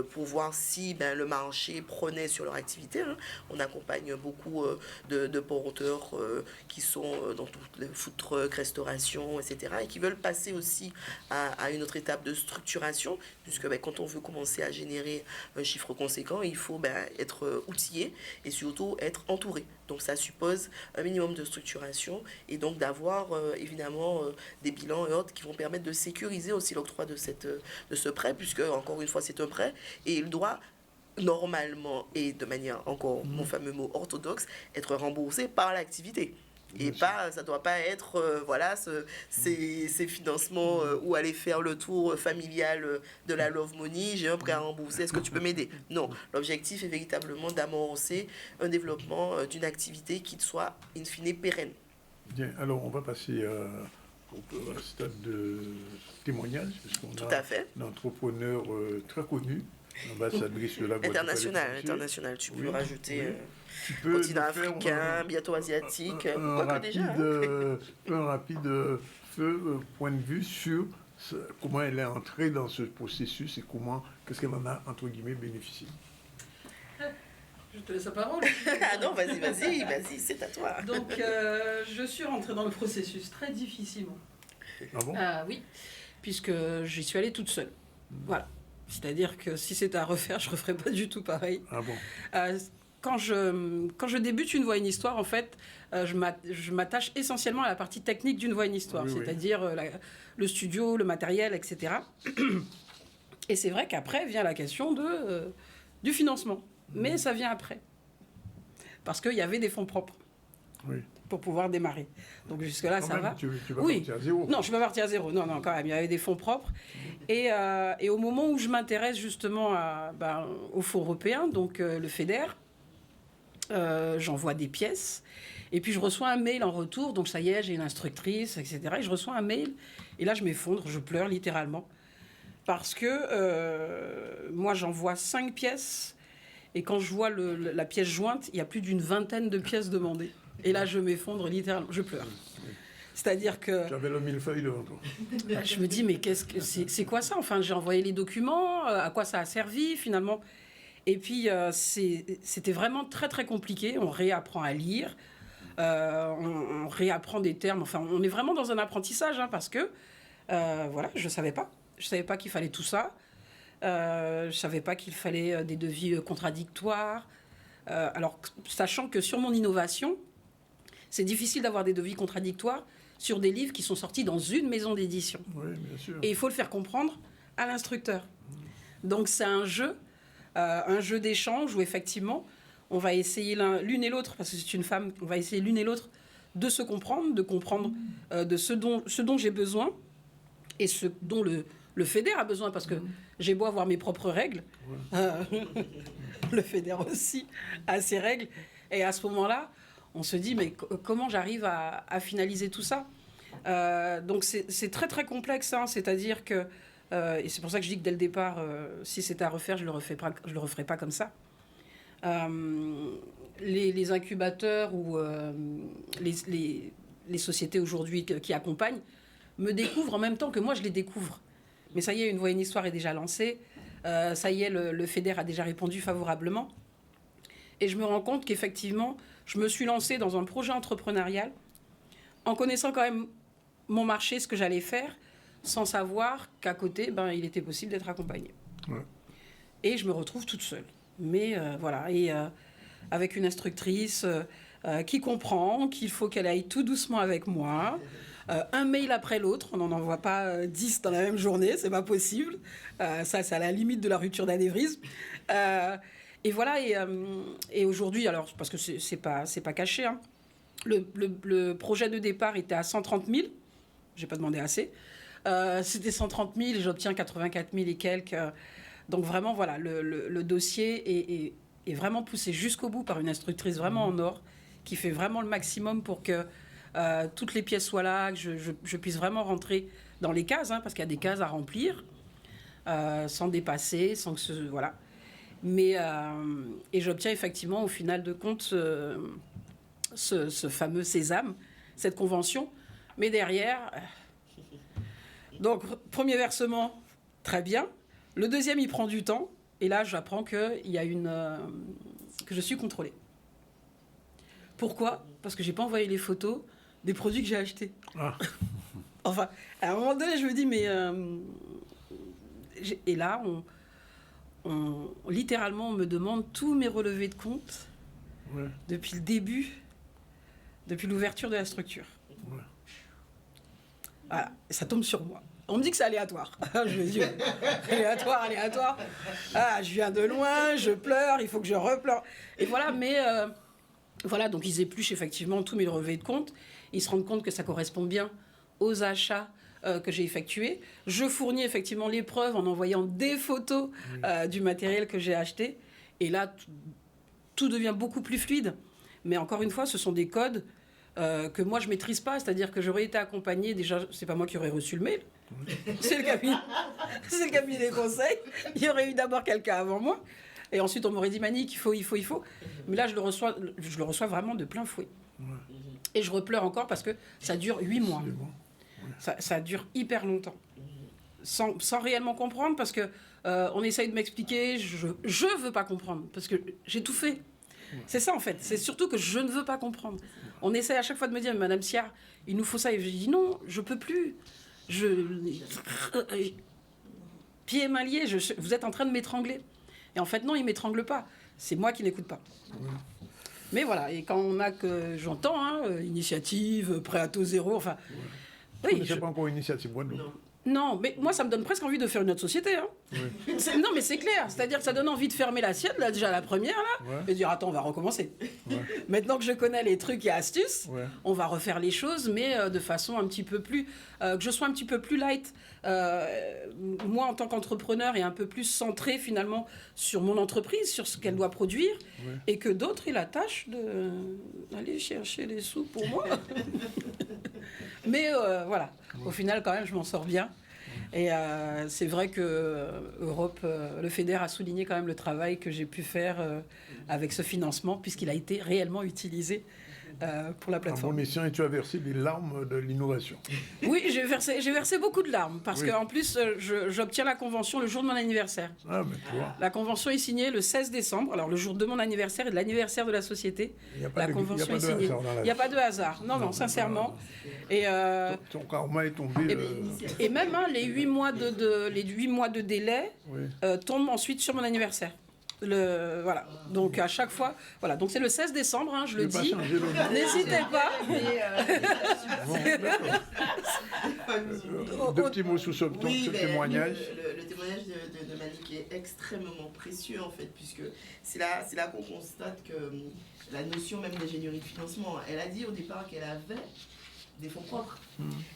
pour voir si le marché prenait sur leur activité. Hein. On accompagne beaucoup de porteurs qui sont dans toutes les food trucks, restauration, etc. et qui veulent passer aussi à une autre étape de structuration, puisque quand on veut commencer à générer un chiffre conséquent, il faut être outillé et surtout être entouré. Donc ça suppose un minimum de structuration et donc d'avoir évidemment des bilans et autres qui vont permettre de sécuriser aussi l'octroi de ce prêt, puisque encore une fois c'est un prêt et il doit normalement et de manière, encore mon fameux mot orthodoxe, être remboursé par l'activité. Et pas, ça ne doit pas être ces financements où aller faire le tour familial de la Love Money, j'ai un prêt à rembourser, est-ce que tu peux m'aider? Non, l'objectif est véritablement d'amorcer un développement d'une activité qui soit in fine pérenne. Bien, alors on va passer un stade de témoignage, puisqu'on Tout a à fait. un entrepreneur très connu, l'ambassadrice de la Guadeloupe. International, tu peux rajouter Tu peux continent africain, bientôt asiatique, un rapide point de vue sur comment elle est entrée dans ce processus et qu'est-ce qu'elle en a, entre guillemets, bénéficié. Je te laisse la parole. Ah non, vas-y, c'est à toi. Donc, je suis rentrée dans le processus très difficilement. Ah bon? Oui, puisque j'y suis allée toute seule. Voilà. C'est-à-dire que si c'était à refaire, je ne referais pas du tout pareil. Ah bon? Quand je débute Une Voix, une Histoire, en fait, je m'attache essentiellement à la partie technique d'Une Voix, une Histoire, c'est-à-dire le studio, le matériel, etc. Et c'est vrai qu'après vient la question du financement. Mais ça vient après. Parce qu'il y avait des fonds propres pour pouvoir démarrer. Donc jusque-là, ça va. Tu vas partir à zéro. Non, je ne suis pas partie à zéro. Non, quand même, il y avait des fonds propres. Et au moment où je m'intéresse justement au Fonds européen, donc le FEDER, j'envoie des pièces. Et puis je reçois un mail en retour. Donc ça y est, j'ai une instructrice, etc. Et je reçois un mail. Et là, je m'effondre, je pleure littéralement. Parce que moi, j'envoie 5 pièces. Et quand je vois la pièce jointe, il y a plus d'une vingtaine de pièces demandées. Et là, je m'effondre littéralement, je pleure. C'est-à-dire que... J'avais le millefeuille devant toi. Je me dis, mais c'est quoi ça? Enfin, j'ai envoyé les documents, à quoi ça a servi finalement? Et puis, c'était vraiment très, très compliqué. On réapprend à lire, on réapprend des termes. Enfin, on est vraiment dans un apprentissage, parce que, voilà, je ne savais pas. Je ne savais pas qu'il fallait tout ça. Je ne savais pas qu'il fallait des devis contradictoires. Alors, sachant que sur mon innovation, c'est difficile d'avoir des devis contradictoires sur des livres qui sont sortis dans une maison d'édition. Oui, bien sûr. Et il faut le faire comprendre à l'instructeur. Donc, c'est un jeu d'échange où, effectivement, on va essayer l'une et l'autre, parce que c'est une femme, on va essayer l'une et l'autre de se comprendre, de comprendre de ce dont j'ai besoin et ce dont le FEDER a besoin, parce que j'ai beau avoir mes propres règles, le FEDER aussi a ses règles. Et à ce moment-là, on se dit, mais comment j'arrive à finaliser tout ça? Donc c'est très très complexe, c'est-à-dire que, et c'est pour ça que je dis que dès le départ, si c'était à refaire, je le referais pas comme ça. Les incubateurs ou les sociétés aujourd'hui qui accompagnent me découvrent en même temps que moi je les découvre. Mais ça y est, Une Voix, une Histoire est déjà lancée. Ça y est, le FEDER a déjà répondu favorablement. Et je me rends compte qu'effectivement, je me suis lancée dans un projet entrepreneurial en connaissant quand même mon marché, ce que j'allais faire, sans savoir qu'à côté, il était possible d'être accompagnée. Ouais. Et je me retrouve toute seule. Mais voilà, et avec une instructrice qui comprend qu'il faut qu'elle aille tout doucement avec moi. Un mail après l'autre, on n'en envoie pas 10 dans la même journée, c'est pas possible. Ça, c'est à la limite de la rupture d'anévrisme. Et voilà, et aujourd'hui, alors, parce que c'est pas caché, le projet de départ était à 130 000, j'ai pas demandé assez. C'était 130 000 et j'obtiens 84 000 et quelques. Donc vraiment, voilà, le dossier est vraiment poussé jusqu'au bout par une instructrice vraiment en or, qui fait vraiment le maximum pour que toutes les pièces soient là, que je puisse vraiment rentrer dans les cases, parce qu'il y a des cases à remplir, sans dépasser, sans que voilà. Mais, et j'obtiens effectivement, au final de compte, ce fameux sésame, cette convention. Mais derrière... Donc, premier versement, très bien. Le deuxième, il prend du temps. Et là, j'apprends qu'il y a que je suis contrôlée. Pourquoi? Parce que je n'ai pas envoyé les photos des produits que j'ai achetés. Ah. Enfin, à un moment donné, je me dis, mais... Et là, littéralement, on me demande tous mes relevés de compte depuis le début, depuis l'ouverture de la structure. Ouais. Voilà, et ça tombe sur moi. On me dit que c'est aléatoire. Je me dis, aléatoire. Ah, je viens de loin, je pleure, il faut que je repleure. Et voilà, mais... Voilà, donc ils épluchent effectivement tous mes relevés de compte. Ils se rendent compte que ça correspond bien aux achats que j'ai effectués. Je fournis effectivement les preuves en envoyant des photos du matériel que j'ai acheté. Et là, tout devient beaucoup plus fluide. Mais encore une fois, ce sont des codes que moi je maîtrise pas, c'est-à-dire que j'aurais été accompagnée, déjà c'est pas moi qui aurais reçu le mail, c'est le cabinet des conseils, il y aurait eu d'abord quelqu'un avant moi, et ensuite on m'aurait dit Manick, il faut, mais là je le reçois vraiment de plein fouet. Et je repleure encore parce que ça dure 8 mois. Ça dure hyper longtemps. Sans réellement comprendre, parce que on essaye de m'expliquer, je veux pas comprendre, parce que j'ai tout fait. C'est ça en fait, c'est surtout que je ne veux pas comprendre. On essaie à chaque fois de me dire, Madame Siard, il nous faut ça, et je dis non, je peux plus. Pieds et mains liés, vous êtes en train de m'étrangler. Et en fait non, il m'étrangle pas, c'est moi qui n'écoute pas. Mais voilà, et quand on a que, j'entends, initiative, prêt à taux zéro, enfin... Oui, je ne sais pas encore initiative Guadeloupe. Non, mais moi, ça me donne presque envie de faire une autre société. Oui. Non, mais c'est clair. C'est-à-dire que ça donne envie de fermer la sienne, là, déjà la première, là, et dire, attends, on va recommencer. Maintenant que je connais les trucs et astuces, on va refaire les choses, mais de façon un petit peu plus... que je sois un petit peu plus light. Moi, en tant qu'entrepreneur, et un peu plus centré, finalement, sur mon entreprise, sur ce qu'elle doit produire, et que d'autres aient la tâche d'aller chercher les sous pour moi. Mais voilà, au final, quand même, je m'en sors bien. Et c'est vrai que Europe, le FEDER a souligné quand même le travail que j'ai pu faire avec ce financement, puisqu'il a été réellement utilisé pour la plateforme. En bon escient, et tu as versé des larmes de l'innovation. Oui, j'ai versé beaucoup de larmes, parce qu'en plus, j'obtiens la convention le jour de mon anniversaire. Ah, mais tu vois. La convention est signée le 16 décembre, alors le jour de mon anniversaire et de l'anniversaire de la société. La convention est signée. Il n'y a pas de hasard. Non, sincèrement. Et ton karma est tombé. Et même les 8 mois de délai tombent ensuite sur mon anniversaire. Voilà. Donc à chaque fois, voilà. Donc c'est le 16 décembre, je le dis. N'hésitez pas. Deux petits mots sous ce témoignage. Le témoignage de Manick est extrêmement précieux en fait, puisque c'est là qu'on constate que la notion même d'ingénierie de financement, elle a dit au départ qu'elle avait des fonds propres.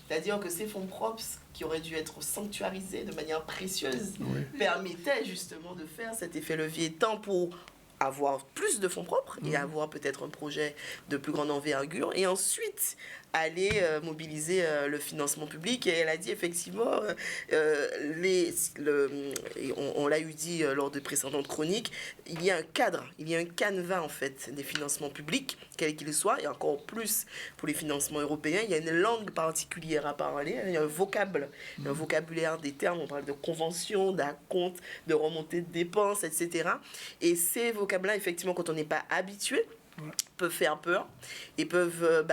C'est-à-dire que ces fonds propres qui auraient dû être sanctuarisés de manière précieuse permettaient justement de faire cet effet levier, tant pour avoir plus de fonds propres et avoir peut-être un projet de plus grande envergure, et ensuite aller mobiliser le financement public. Et elle a dit effectivement, on l'a eu dit lors de précédentes chroniques, il y a un cadre, il y a un canevas en fait des financements publics, quel qu'il soit, et encore plus pour les financements européens. Il y a une langue particulière à parler, il y a un vocabulaire des termes, on parle de convention, d'acompte, de remontée de dépenses, etc. Et ces vocabulaires, effectivement, quand on n'est pas habitué, peuvent faire peur et peuvent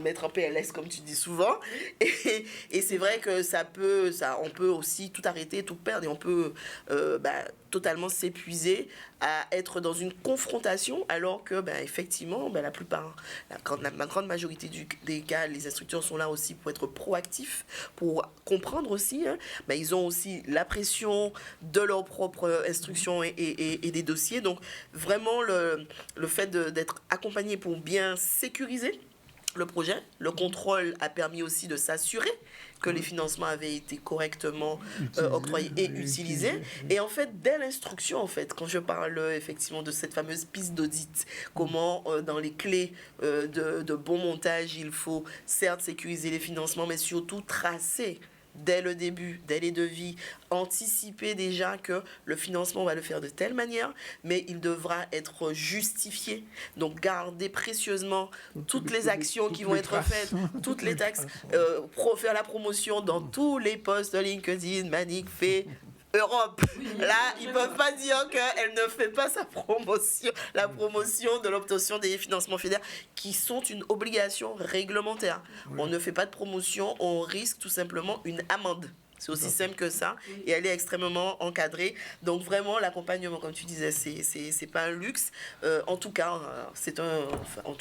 mettre en PLS, comme tu dis souvent, et c'est vrai que on peut aussi tout arrêter, tout perdre, et on peut totalement s'épuiser à être dans une confrontation, alors que effectivement la grande majorité des cas, les instructeurs sont là aussi pour être proactifs, pour comprendre aussi, ils ont aussi la pression de leur propre instruction et des dossiers. Donc vraiment le fait d'être accompagné pour bien sécuriser le projet. Le contrôle a permis aussi de s'assurer que les financements avaient été correctement octroyés et utilisés. Et en fait, dès l'instruction, en fait, quand je parle effectivement de cette fameuse piste d'audit, comment dans les clés de bon montage, il faut certes sécuriser les financements, mais surtout tracer dès le début, dès les devis, anticiper déjà que le financement, on va le faire de telle manière, mais il devra être justifié. Donc, garder précieusement toutes les actions qui vont être faites, toutes les taxes, faire la promotion dans tous les posts de LinkedIn. Manick fait Europe. Là, ils ne peuvent pas dire qu'elle ne fait pas la promotion de l'obtention des financements fédéraux, qui sont une obligation réglementaire. On ne fait pas de promotion, on risque tout simplement une amende. C'est aussi simple que ça, et elle est extrêmement encadrée. Donc vraiment, l'accompagnement, comme tu disais, c'est pas un luxe. En tout cas,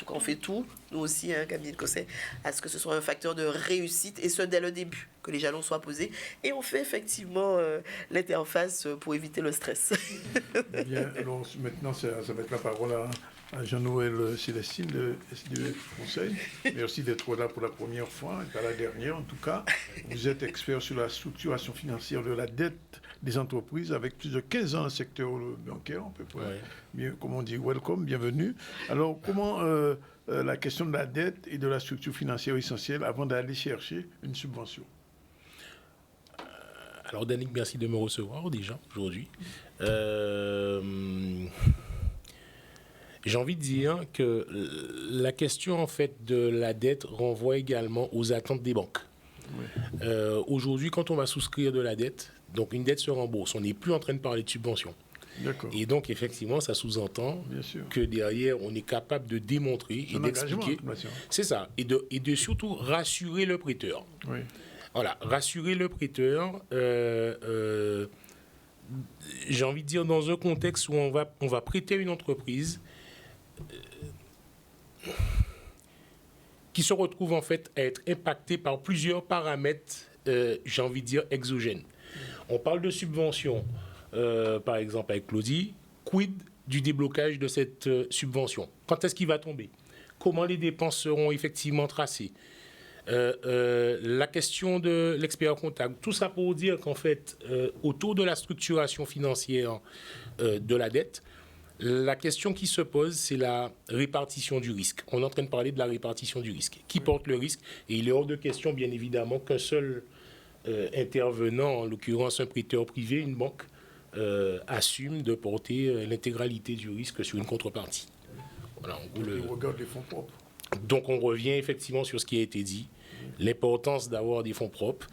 on fait tout, nous aussi, un cabinet de conseil, à ce que ce soit un facteur de réussite, et ce dès le début, que les jalons soient posés. Et on fait effectivement l'interface pour éviter le stress. Bien, alors maintenant, ça va être la parole à Jean-Noël Célestine de SDEF Conseil. Merci d'être là pour la première fois, et pas la dernière en tout cas. Vous êtes expert sur la structuration financière de la dette des entreprises avec plus de 15 ans dans le secteur bancaire, à peu près. Bien, comme on dit, welcome, bienvenue. Alors, comment la question de la dette et de la structure financière essentielle avant d'aller chercher une subvention? Alors, Danick, merci de me recevoir déjà aujourd'hui. J'ai envie de dire que la question en fait de la dette renvoie également aux attentes des banques. Oui. Aujourd'hui, quand on va souscrire de la dette, donc une dette se rembourse, on n'est plus en train de parler de subvention. Et donc, effectivement, ça sous-entend que derrière, on est capable de démontrer et d'expliquer. C'est ça. Et de surtout rassurer le prêteur. Oui. Voilà, rassurer le prêteur. J'ai envie de dire dans un contexte où on va prêter à une entreprise qui se retrouve en fait à être impacté par plusieurs paramètres, j'ai envie de dire, exogènes. On parle de subvention, par exemple avec Claudie. Quid du déblocage de cette subvention? Quand est-ce qu'il va tomber? Comment les dépenses seront effectivement tracées? La question de l'expert comptable, tout ça pour dire qu'en fait, autour de la structuration financière de la dette, la question qui se pose, c'est la répartition du risque. On est en train de parler de la répartition du risque. Qui porte le risque? Et il est hors de question, bien évidemment, qu'un seul intervenant, en l'occurrence un prêteur privé, une banque, assume de porter l'intégralité du risque sur une contrepartie. Voilà, on regarde les fonds propres. Donc on revient effectivement sur ce qui a été dit, l'importance d'avoir des fonds propres,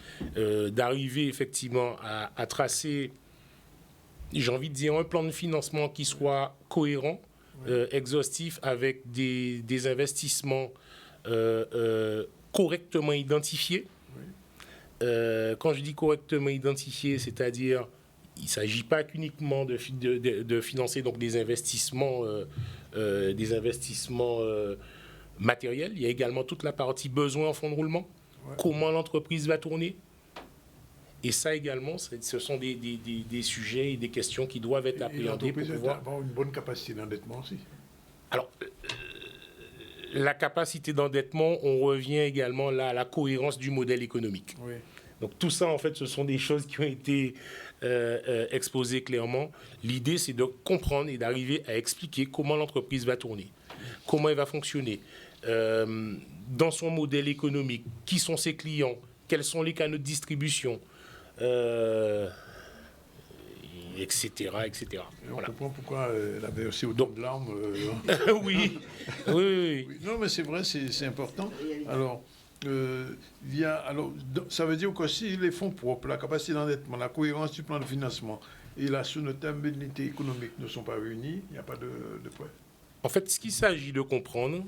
d'arriver effectivement à tracer, j'ai envie de dire, un plan de financement qui soit cohérent, exhaustif, avec des investissements correctement identifiés. Quand je dis correctement identifiés, c'est-à-dire il ne s'agit pas uniquement de financer donc des investissements matériels. Il y a également toute la partie besoin en fonds de roulement. Comment l'entreprise va tourner. Et ça également, ce sont des sujets et des questions qui doivent être appréhendés pour pouvoir avoir une bonne capacité d'endettement aussi. Alors, la capacité d'endettement, on revient également là à la cohérence du modèle économique. Oui. Donc tout ça, en fait, ce sont des choses qui ont été exposées clairement. L'idée, c'est de comprendre et d'arriver à expliquer comment l'entreprise va tourner, comment elle va fonctionner, dans son modèle économique, qui sont ses clients, quels sont les canaux de distribution, etc., etc. Et on comprend pourquoi elle avait aussi autant de larmes. Oui. Oui. Non, mais c'est vrai, c'est important. Alors, ça veut dire que si les fonds propres, la capacité d'endettement, la cohérence du plan de financement et la soutenabilité économique ne sont pas réunis, il n'y a pas de quoi. En fait, ce qu'il s'agit de comprendre,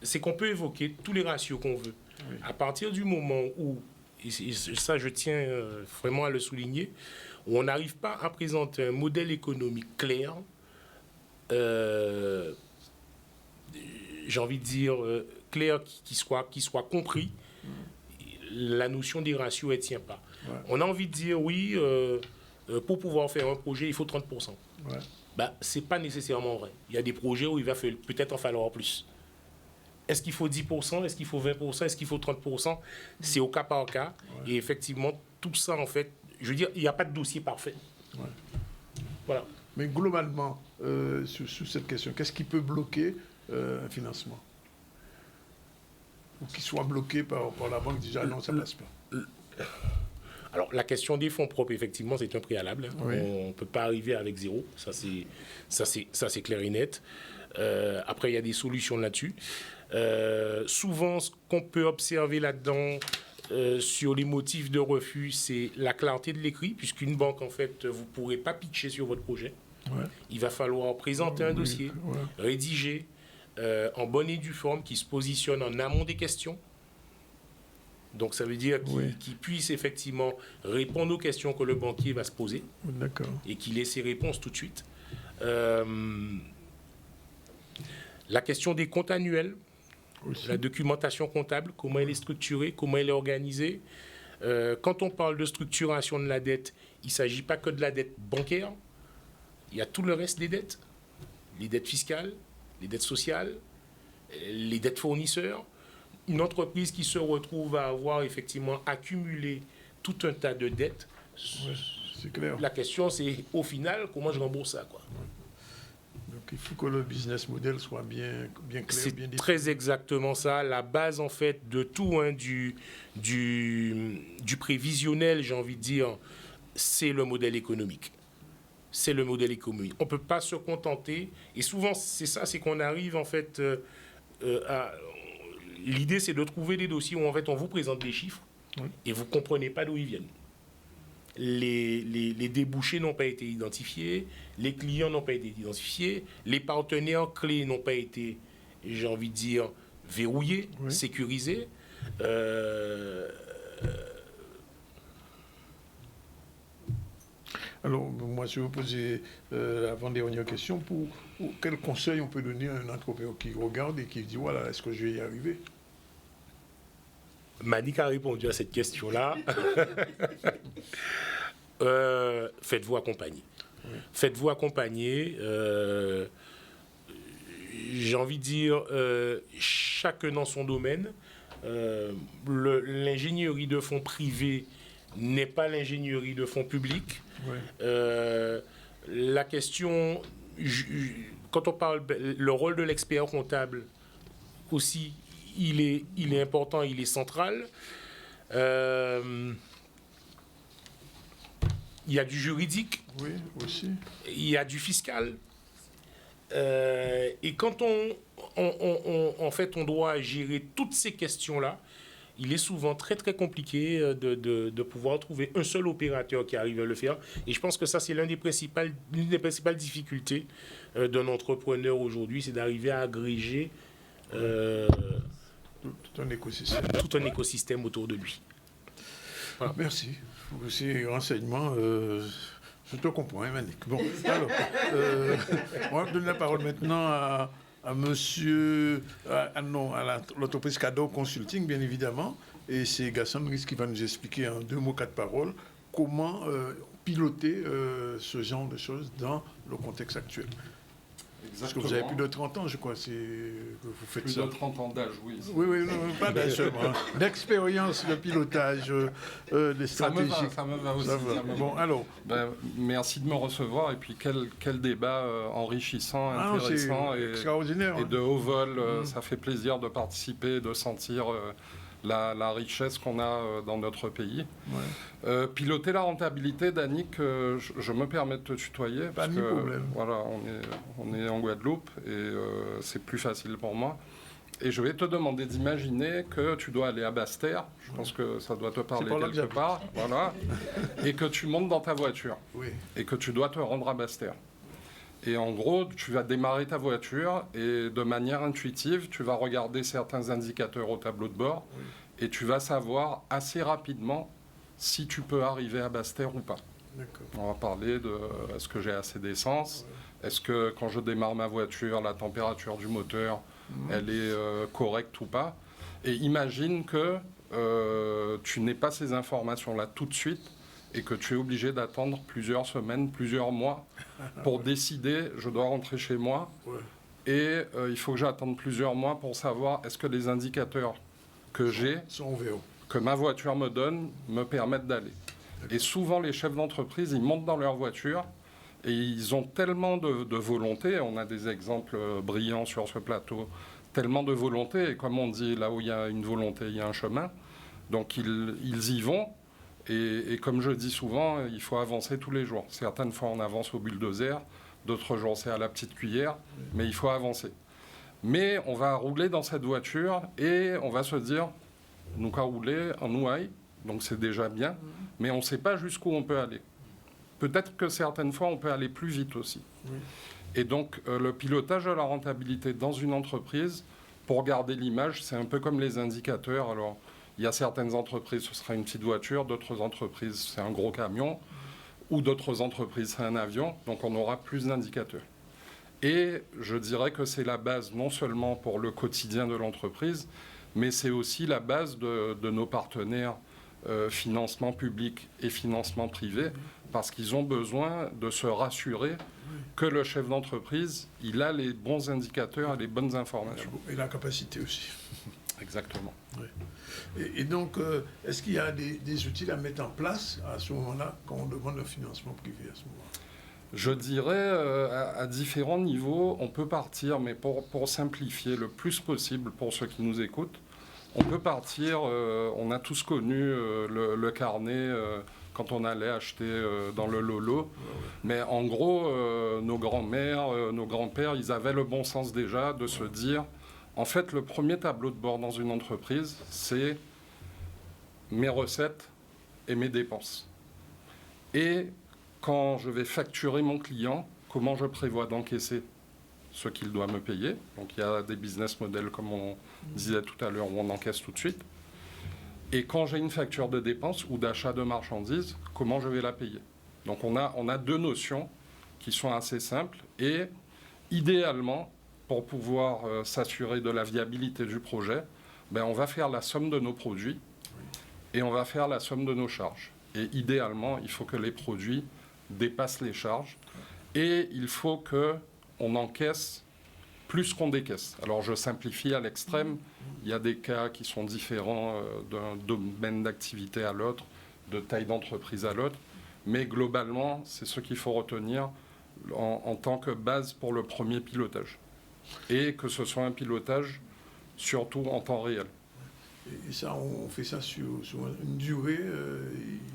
c'est qu'on peut évoquer tous les ratios qu'on veut. Oui. À partir du moment où, et ça je tiens vraiment à le souligner, où on n'arrive pas à présenter un modèle économique clair, j'ai envie de dire clair, qui soit compris, la notion des ratios, elle ne tient pas. Ouais. On a envie de dire, oui, pour pouvoir faire un projet, il faut 30%. Ouais. Ce n'est pas nécessairement vrai. Il y a des projets où il va peut-être en falloir plus. Est-ce qu'il faut 10%? Est-ce qu'il faut 20%? Est-ce qu'il faut 30%? C'est au cas par cas. Ouais. Et effectivement, tout ça, en fait, je veux dire, il n'y a pas de dossier parfait. Ouais. Voilà. Mais globalement, sur cette question, qu'est-ce qui peut bloquer un financement? Ou qu'il soit bloqué par la banque, déjà non, ça ne passe pas. Alors, la question des fonds propres, effectivement, c'est un préalable. Oui. On ne peut pas arriver avec zéro. Ça, c'est clair et net. Après, il y a des solutions là-dessus. Souvent, ce qu'on peut observer là-dedans, sur les motifs de refus, c'est la clarté de l'écrit, puisqu'une banque, en fait, vous ne pourrez pas pitcher sur votre projet. Ouais. Il va falloir présenter un dossier, rédigé, en bonne et due forme, qui se positionne en amont des questions. Donc, ça veut dire qu'il puisse effectivement répondre aux questions que le banquier va se poser. D'accord. Et qu'il ait ses réponses tout de suite. La question des comptes annuels, aussi. La documentation comptable, comment elle est structurée, comment elle est organisée. Quand on parle de structuration de la dette, il ne s'agit pas que de la dette bancaire. Il y a tout le reste des dettes. Les dettes fiscales, les dettes sociales, les dettes fournisseurs. Une entreprise qui se retrouve à avoir effectivement accumulé tout un tas de dettes c'est clair. La question, c'est au final, comment je rembourse ça, quoi. Donc il faut que le business model soit bien clair, c'est bien défini. très exactement ça. La base, en fait, de tout, hein, du prévisionnel, j'ai envie de dire, c'est le modèle économique. C'est le modèle économique. On ne peut pas se contenter. Et souvent, c'est ça, c'est qu'on arrive, en fait, à... L'idée, c'est de trouver des dossiers où, en fait, on vous présente des chiffres et vous ne comprenez pas d'où ils viennent. Les débouchés n'ont pas été identifiés, les clients n'ont pas été identifiés, les partenaires clés n'ont pas été, j'ai envie de dire, verrouillés, sécurisés. Alors, moi, je vais vous poser l'avant-dernière question. Pour quel conseil on peut donner à un entrepreneur qui regarde et qui dit, voilà, est-ce que je vais y arriver? Manik a répondu à cette question-là. Faites-vous accompagner. Faites-vous accompagner. J'ai envie de dire, chacun dans son domaine. L'ingénierie de fonds privés n'est pas l'ingénierie de fonds publics. La question, quand on parle, le rôle de l'expert comptable aussi, il est important, il est central. Il y a du juridique. Oui, aussi. Il y a du fiscal. Et quand en fait, on doit gérer toutes ces questions-là, il est souvent très, très compliqué de pouvoir trouver un seul opérateur qui arrive à le faire. Et je pense que ça, c'est l'une des principales difficultés d'un entrepreneur aujourd'hui, c'est d'arriver à agréger tout un écosystème. Tout un écosystème autour de lui. Voilà. Merci pour ces renseignements. Je te comprends, hein, Manik. Bon, alors, on va donner la parole maintenant à monsieur... à l'entreprise Cadeau Consulting, bien évidemment. Et c'est Gaston Riz qui va nous expliquer en 2 mots, 4 paroles comment piloter ce genre de choses dans le contexte actuel. Parce que vous avez plus de 30 ans, je crois, que vous faites plus ça. Plus de 30 ans d'âge, oui. Oui, non, pas d'âge seulement. D'expérience, de pilotage, des stratégies. Ça me va aussi. Bon, alors. Merci de me recevoir. Et puis, quel débat enrichissant, intéressant extraordinaire, et de haut vol. Ça fait plaisir de participer, de sentir la richesse qu'on a dans notre pays. Piloter la rentabilité, Danick, je me permets de te tutoyer parce que voilà, on est en Guadeloupe et c'est plus facile pour moi. Et je vais te demander d'imaginer que tu dois aller à Basse-Terre. Je pense que ça doit te parler quelque part. Voilà. Et que tu montes dans ta voiture. Et que tu dois te rendre à Basse-Terre. Et en gros, tu vas démarrer ta voiture et de manière intuitive, tu vas regarder certains indicateurs au tableau de bord et tu vas savoir assez rapidement si tu peux arriver à Basse-Terre ou pas. On va parler de est-ce que j'ai assez d'essence, est-ce que quand je démarre ma voiture, la température du moteur, elle est correcte ou pas. Et imagine que tu n'aies pas ces informations-là tout de suite et que tu es obligé d'attendre plusieurs semaines, plusieurs mois pour décider, je dois rentrer chez moi et il faut que j'attende plusieurs mois pour savoir est-ce que les indicateurs que j'ai, que ma voiture me donne, me permettent d'aller. Et souvent, les chefs d'entreprise, ils montent dans leur voiture et ils ont tellement de volonté, on a des exemples brillants sur ce plateau, tellement de volonté, et comme on dit, là où il y a une volonté, il y a un chemin. Donc ils y vont. Et comme je dis souvent, il faut avancer tous les jours. Certaines fois, on avance au bulldozer, d'autres jours, c'est à la petite cuillère, mais il faut avancer. Mais on va rouler dans cette voiture et on va se dire, nous qu'à rouler en ouaille, donc c'est déjà bien, mais on ne sait pas jusqu'où on peut aller. Peut-être que certaines fois, on peut aller plus vite aussi. Et donc, le pilotage de la rentabilité dans une entreprise, pour garder l'image, c'est un peu comme les indicateurs. Alors, il y a certaines entreprises, ce sera une petite voiture, d'autres entreprises, c'est un gros camion, ou d'autres entreprises, c'est un avion, donc on aura plus d'indicateurs. Et je dirais que c'est la base non seulement pour le quotidien de l'entreprise, mais c'est aussi la base de nos partenaires financement public et financement privé, parce qu'ils ont besoin de se rassurer que le chef d'entreprise, il a les bons indicateurs et les bonnes informations. Et la capacité aussi. Exactement. Oui. Et donc, est-ce qu'il y a des outils à mettre en place à ce moment-là, quand on demande un financement privé à ce moment-là? Je dirais, à différents niveaux, on peut partir, mais pour simplifier le plus possible pour ceux qui nous écoutent, on peut partir, on a tous connu le carnet quand on allait acheter dans le Lolo, mais en gros, nos grands-mères, nos grands-pères, ils avaient le bon sens déjà de se dire, en fait, le premier tableau de bord dans une entreprise, c'est mes recettes et mes dépenses. Et quand je vais facturer mon client, comment je prévois d'encaisser ce qu'il doit me payer. Donc il y a des business models, comme on disait tout à l'heure, où on encaisse tout de suite. Et quand j'ai une facture de dépense ou d'achat de marchandises, comment je vais la payer. Donc on a deux notions qui sont assez simples. Et idéalement, pour pouvoir s'assurer de la viabilité du projet, on va faire la somme de nos produits et on va faire la somme de nos charges. Et idéalement, il faut que les produits dépassent les charges et il faut qu'on encaisse plus qu'on décaisse. Alors je simplifie à l'extrême, il y a des cas qui sont différents d'un domaine d'activité à l'autre, de taille d'entreprise à l'autre, mais globalement, c'est ce qu'il faut retenir en tant que base pour le premier pilotage. Et que ce soit un pilotage surtout en temps réel. Et ça, on fait ça sur une durée,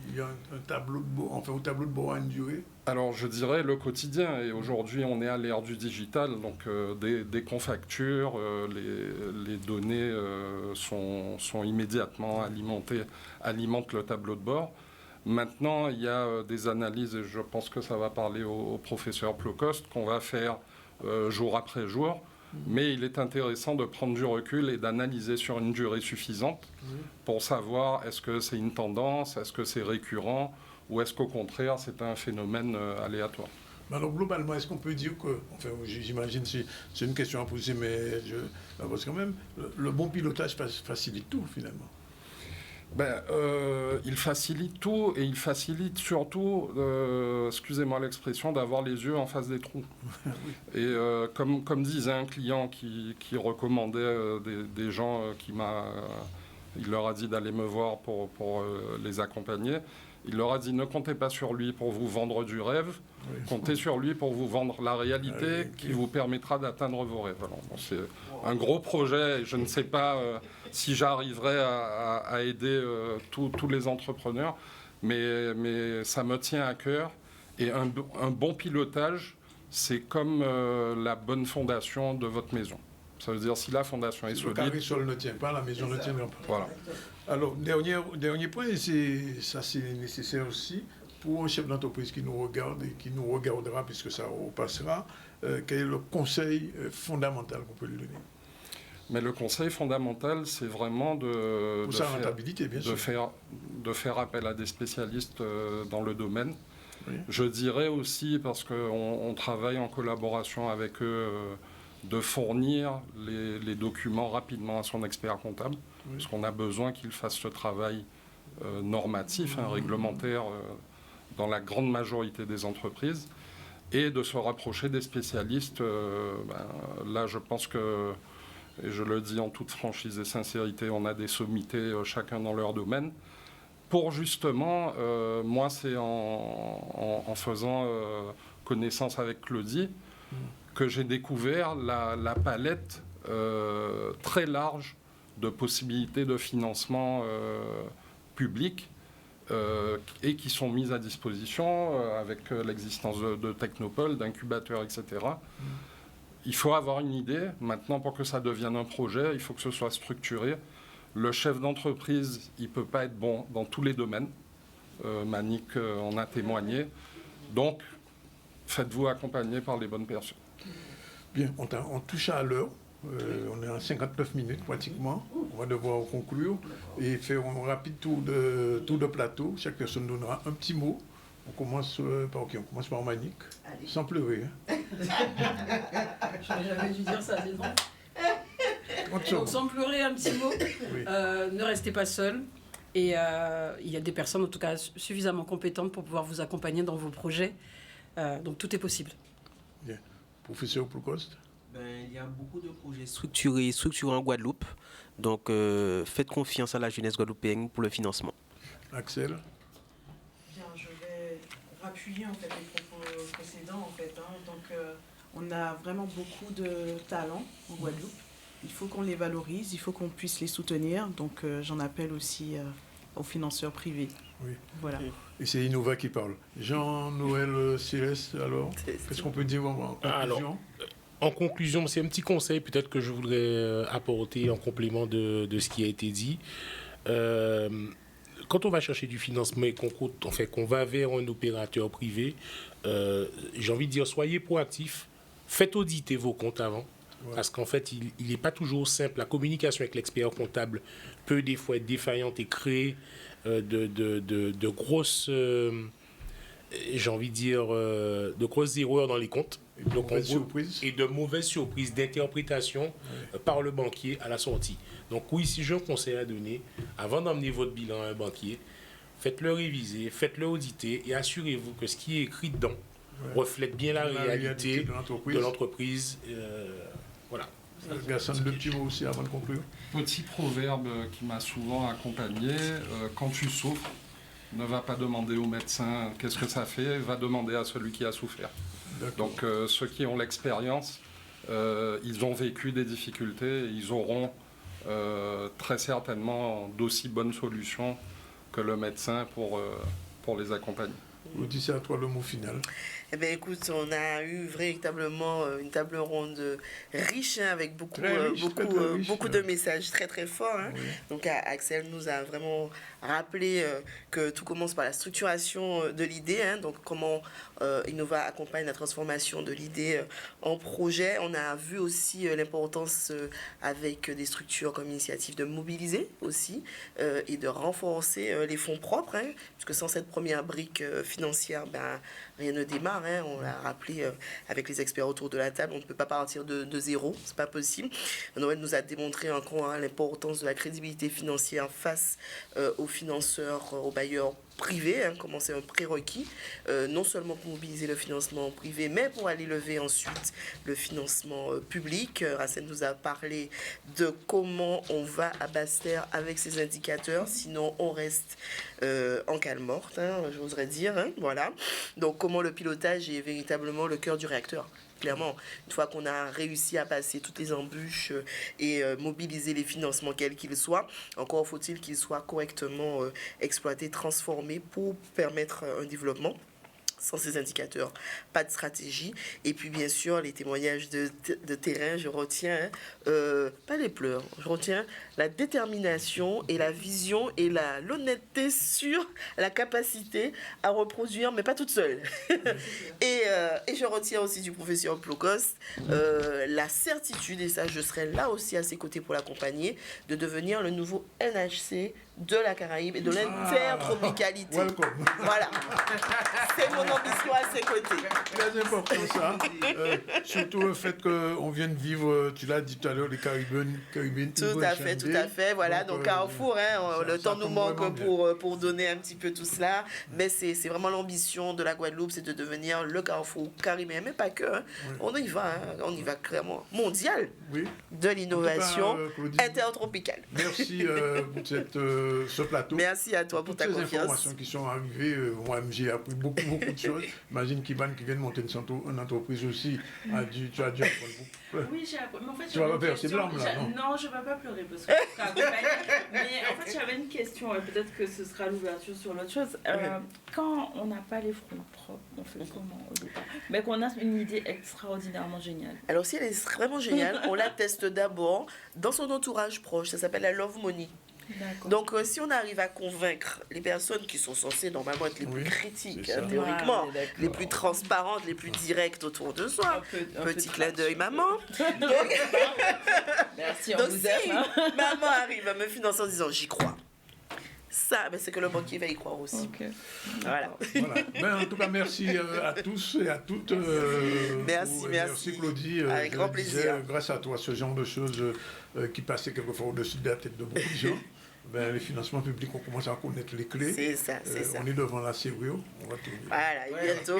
il y a un tableau de bord, enfin au tableau de bord à une durée? Alors je dirais le quotidien, et aujourd'hui on est à l'ère du digital, donc dès qu'on facture, les données sont immédiatement alimentent le tableau de bord. Maintenant il y a des analyses, et je pense que ça va parler au professeur Plocost, qu'on va faire jour après jour. Mais il est intéressant de prendre du recul et d'analyser sur une durée suffisante pour savoir est-ce que c'est une tendance, est-ce que c'est récurrent ou est-ce qu'au contraire c'est un phénomène aléatoire. Alors globalement, est-ce qu'on peut dire que, enfin j'imagine c'est une question à poser, mais je la pose quand même, le bon pilotage facilite tout finalement? Il facilite tout et il facilite surtout, excusez-moi l'expression, d'avoir les yeux en face des trous. Et comme disait un client qui recommandait des gens il leur a dit d'aller me voir pour les accompagner. Il leur a dit ne comptez pas sur lui pour vous vendre du rêve, comptez sur lui pour vous vendre la réalité qui vous permettra d'atteindre vos rêves. Alors, c'est un gros projet et je ne sais pas si j'arriverai à aider tous les entrepreneurs, mais ça me tient à cœur. Et un bon pilotage, c'est comme la bonne fondation de votre maison. Ça veut dire si la fondation est solide... Le carré sol ne tient pas, la maison ne tiendra pas. Voilà. Alors, dernier point, et ça c'est nécessaire aussi, pour un chef d'entreprise qui nous regarde et qui nous regardera, puisque ça repassera, quel est le conseil fondamental qu'on peut lui donner? Mais le conseil fondamental, c'est vraiment de faire appel à des spécialistes dans le domaine. Oui. Je dirais aussi, parce qu'on travaille en collaboration avec eux, de fournir les documents rapidement à son expert comptable, parce qu'on a besoin qu'il fasse ce travail normatif, réglementaire, dans la grande majorité des entreprises, et de se rapprocher des spécialistes. Là, je pense que, et je le dis en toute franchise et sincérité, on a des sommités chacun dans leur domaine. Pour justement, moi, c'est en faisant connaissance avec Claudie que j'ai découvert la palette très large de possibilités de financement public et qui sont mises à disposition avec l'existence de technopoles, d'incubateurs, etc. Il faut avoir une idée. Maintenant, pour que ça devienne un projet, il faut que ce soit structuré. Le chef d'entreprise, il ne peut pas être bon dans tous les domaines. Manick en a témoigné. Donc, faites-vous accompagner par les bonnes personnes. Bien, on touche à l'heure. On est à 59 minutes pratiquement. On va devoir conclure et faire un rapide tour de plateau. Chaque personne donnera un petit mot. On commence par Manick, sans pleurer. Je n'aurais jamais dû dire ça, c'est bon. Donc, sans pleurer, un petit mot. Oui. Ne restez pas seul. Et il y a des personnes, en tout cas, suffisamment compétentes pour pouvoir vous accompagner dans vos projets. Donc, tout est possible. Bien. Professeur Plocost? Il y a beaucoup de projets structurés en Guadeloupe. Donc, faites confiance à la jeunesse guadeloupéenne pour le financement. Axel? Bien, je vais rappuyer en fait les propos précédents en fait. Donc, on a vraiment beaucoup de talents en Guadeloupe. Il faut qu'on les valorise, il faut qu'on puisse les soutenir. Donc, j'en appelle aussi aux financeurs privés. Oui. Voilà. Et c'est Innova qui parle. Jean-Noël Céleste, alors, qu'est-ce qu'on peut dire en conclusion? Alors, en conclusion, c'est un petit conseil peut-être que je voudrais apporter en complément de ce qui a été dit. Quand on va chercher du financement et qu'on va vers un opérateur privé, j'ai envie de dire, soyez proactifs, faites auditer vos comptes avant. Ouais. Parce qu'en fait, il n'est pas toujours simple. La communication avec l'expert comptable peut des fois être défaillante et créer de grosses, j'ai envie de dire, de grosses erreurs dans les comptes. Et de mauvaises surprises d'interprétation par le banquier à la sortie. Donc oui, si j'ai un conseil à donner, avant d'emmener votre bilan à un banquier, faites-le réviser, faites-le auditer et assurez-vous que ce qui est écrit dedans reflète bien la réalité de l'entreprise. Voilà. Gaston, deux petits mots aussi avant de conclure. Petit proverbe qui m'a souvent accompagné, quand tu souffres, ne va pas demander au médecin qu'est-ce que ça fait, va demander à celui qui a souffert. Donc ceux qui ont l'expérience, ils ont vécu des difficultés, ils auront très certainement d'aussi bonnes solutions que le médecin pour les accompagner. Audi, c'est à toi le mot final. Eh bien, écoute, on a eu véritablement une table ronde riche, avec beaucoup de messages très, très forts. Oui. Donc, Axel nous a vraiment rappelé que tout commence par la structuration de l'idée. Donc, comment Innova accompagne la transformation de l'idée en projet. On a vu aussi l'importance avec des structures comme Initiative de mobiliser aussi et de renforcer les fonds propres. Puisque sans cette première brique financière, rien ne démarre. On l'a rappelé avec les experts autour de la table, on ne peut pas partir de zéro, c'est pas possible. Noël nous a démontré encore l'importance de la crédibilité financière face aux financeurs, aux bailleurs privés, comment c'est un prérequis, non seulement pour mobiliser le financement privé, mais pour aller lever ensuite le financement public. Racine nous a parlé de comment on va à Basse-Terre avec ces indicateurs, sinon on reste en cale morte, j'oserais dire. Voilà. Donc comment le pilotage est véritablement le cœur du réacteur. Clairement, une fois qu'on a réussi à passer toutes les embûches et mobiliser les financements quels qu'ils soient, encore faut-il qu'ils soient correctement exploités, transformés pour permettre un développement. Sans ces indicateurs, pas de stratégie. Et puis, bien sûr, les témoignages de terrain, je retiens, pas les pleurs, je retiens la détermination et la vision et l'honnêteté sur la capacité à reproduire, mais pas toute seule. et je retiens aussi du professeur Plocos la certitude, et ça, je serai là aussi à ses côtés pour l'accompagner, de devenir le nouveau NHC de la Caraïbe et de l'intertropicalité. Voilà. C'est mon ambition à ses côtés. Très important ça. Surtout le fait qu'on vient de vivre, tu l'as dit tout à l'heure, les Caribéennes. Tout à fait. Voilà, donc Carrefour, le temps nous manque pour donner un petit peu tout cela. Mais c'est vraiment l'ambition de la Guadeloupe, c'est de devenir le Carrefour caribéen, mais pas que. On y va clairement. Mondial de l'innovation intertropicale. Merci pour ce plateau. Merci à toi pour ta confiance. Toutes ces informations qui sont arrivées, moi j'ai appris beaucoup de choses. Imagine qu'Ivan qui vient de monter une entreprise aussi, tu as dû apprendre beaucoup. Oui, j'ai appris. Mais en fait, tu vas pas faire ces larmes là, non, je ne vais pas pleurer parce que je serai accompagnée. Mais en fait, j'avais une question, peut-être que ce sera l'ouverture sur l'autre chose. Quand on n'a pas les fronts propres, on fait comment au départ? Mais qu'on a une idée extraordinairement géniale. Alors si elle est vraiment géniale, on la teste d'abord dans son entourage proche. Ça s'appelle la Love Money. Donc, si on arrive à convaincre les personnes qui sont censées normalement être les plus critiques, théoriquement, les plus transparentes, les plus directes autour de soi, petit clin d'œil, maman. Merci, donc si maman arrive à me financer en disant j'y crois, ça, c'est que le banquier va y croire aussi. Voilà. En tout cas, merci à tous et à toutes. Merci Claudie. Avec grand plaisir. Grâce à toi, ce genre de choses qui passaient quelquefois au-dessus de la tête de beaucoup de gens. les financements publics, on commence à connaître les clés. C'est ça, c'est ça. On est devant la CERIO, on va tourner. Voilà, et bientôt,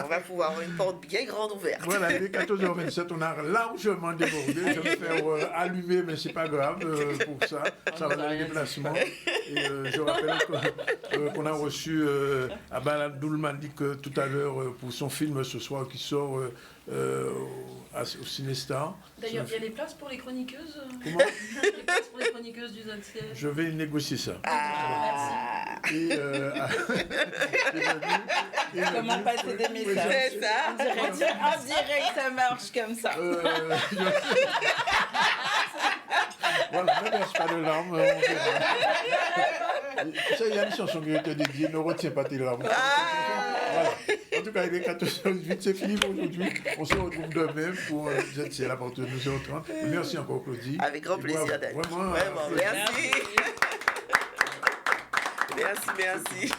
on va pouvoir avoir une porte bien grande ouverte. Voilà, il est 14h27, on a largement débordé. Je vais me faire allumer, mais c'est pas grave pour ça. Ça va dans les déplacements. Et je rappelle qu'on a reçu Abba Abdul-Malik tout à l'heure pour son film ce soir qui sort au Cinestar. D'ailleurs, il y a des places pour les chroniqueuses. Comment? Des places pour les chroniqueuses du Zanzibar. Je vais négocier ça. Merci. Comment passer des messages? C'est ça. En direct, ça marche comme ça. Voilà, ne verse pas de larmes. On verra. Ça, il y a une chanson qui te dédiée, ne retiens pas tes larmes. Voilà. En tout cas, il est 14h08, c'est fini pour aujourd'hui. On se retrouve demain pour ZCL à partir de 12h30. Merci encore, Claudie. Avec grand plaisir, Dani. Vraiment, merci. Merci.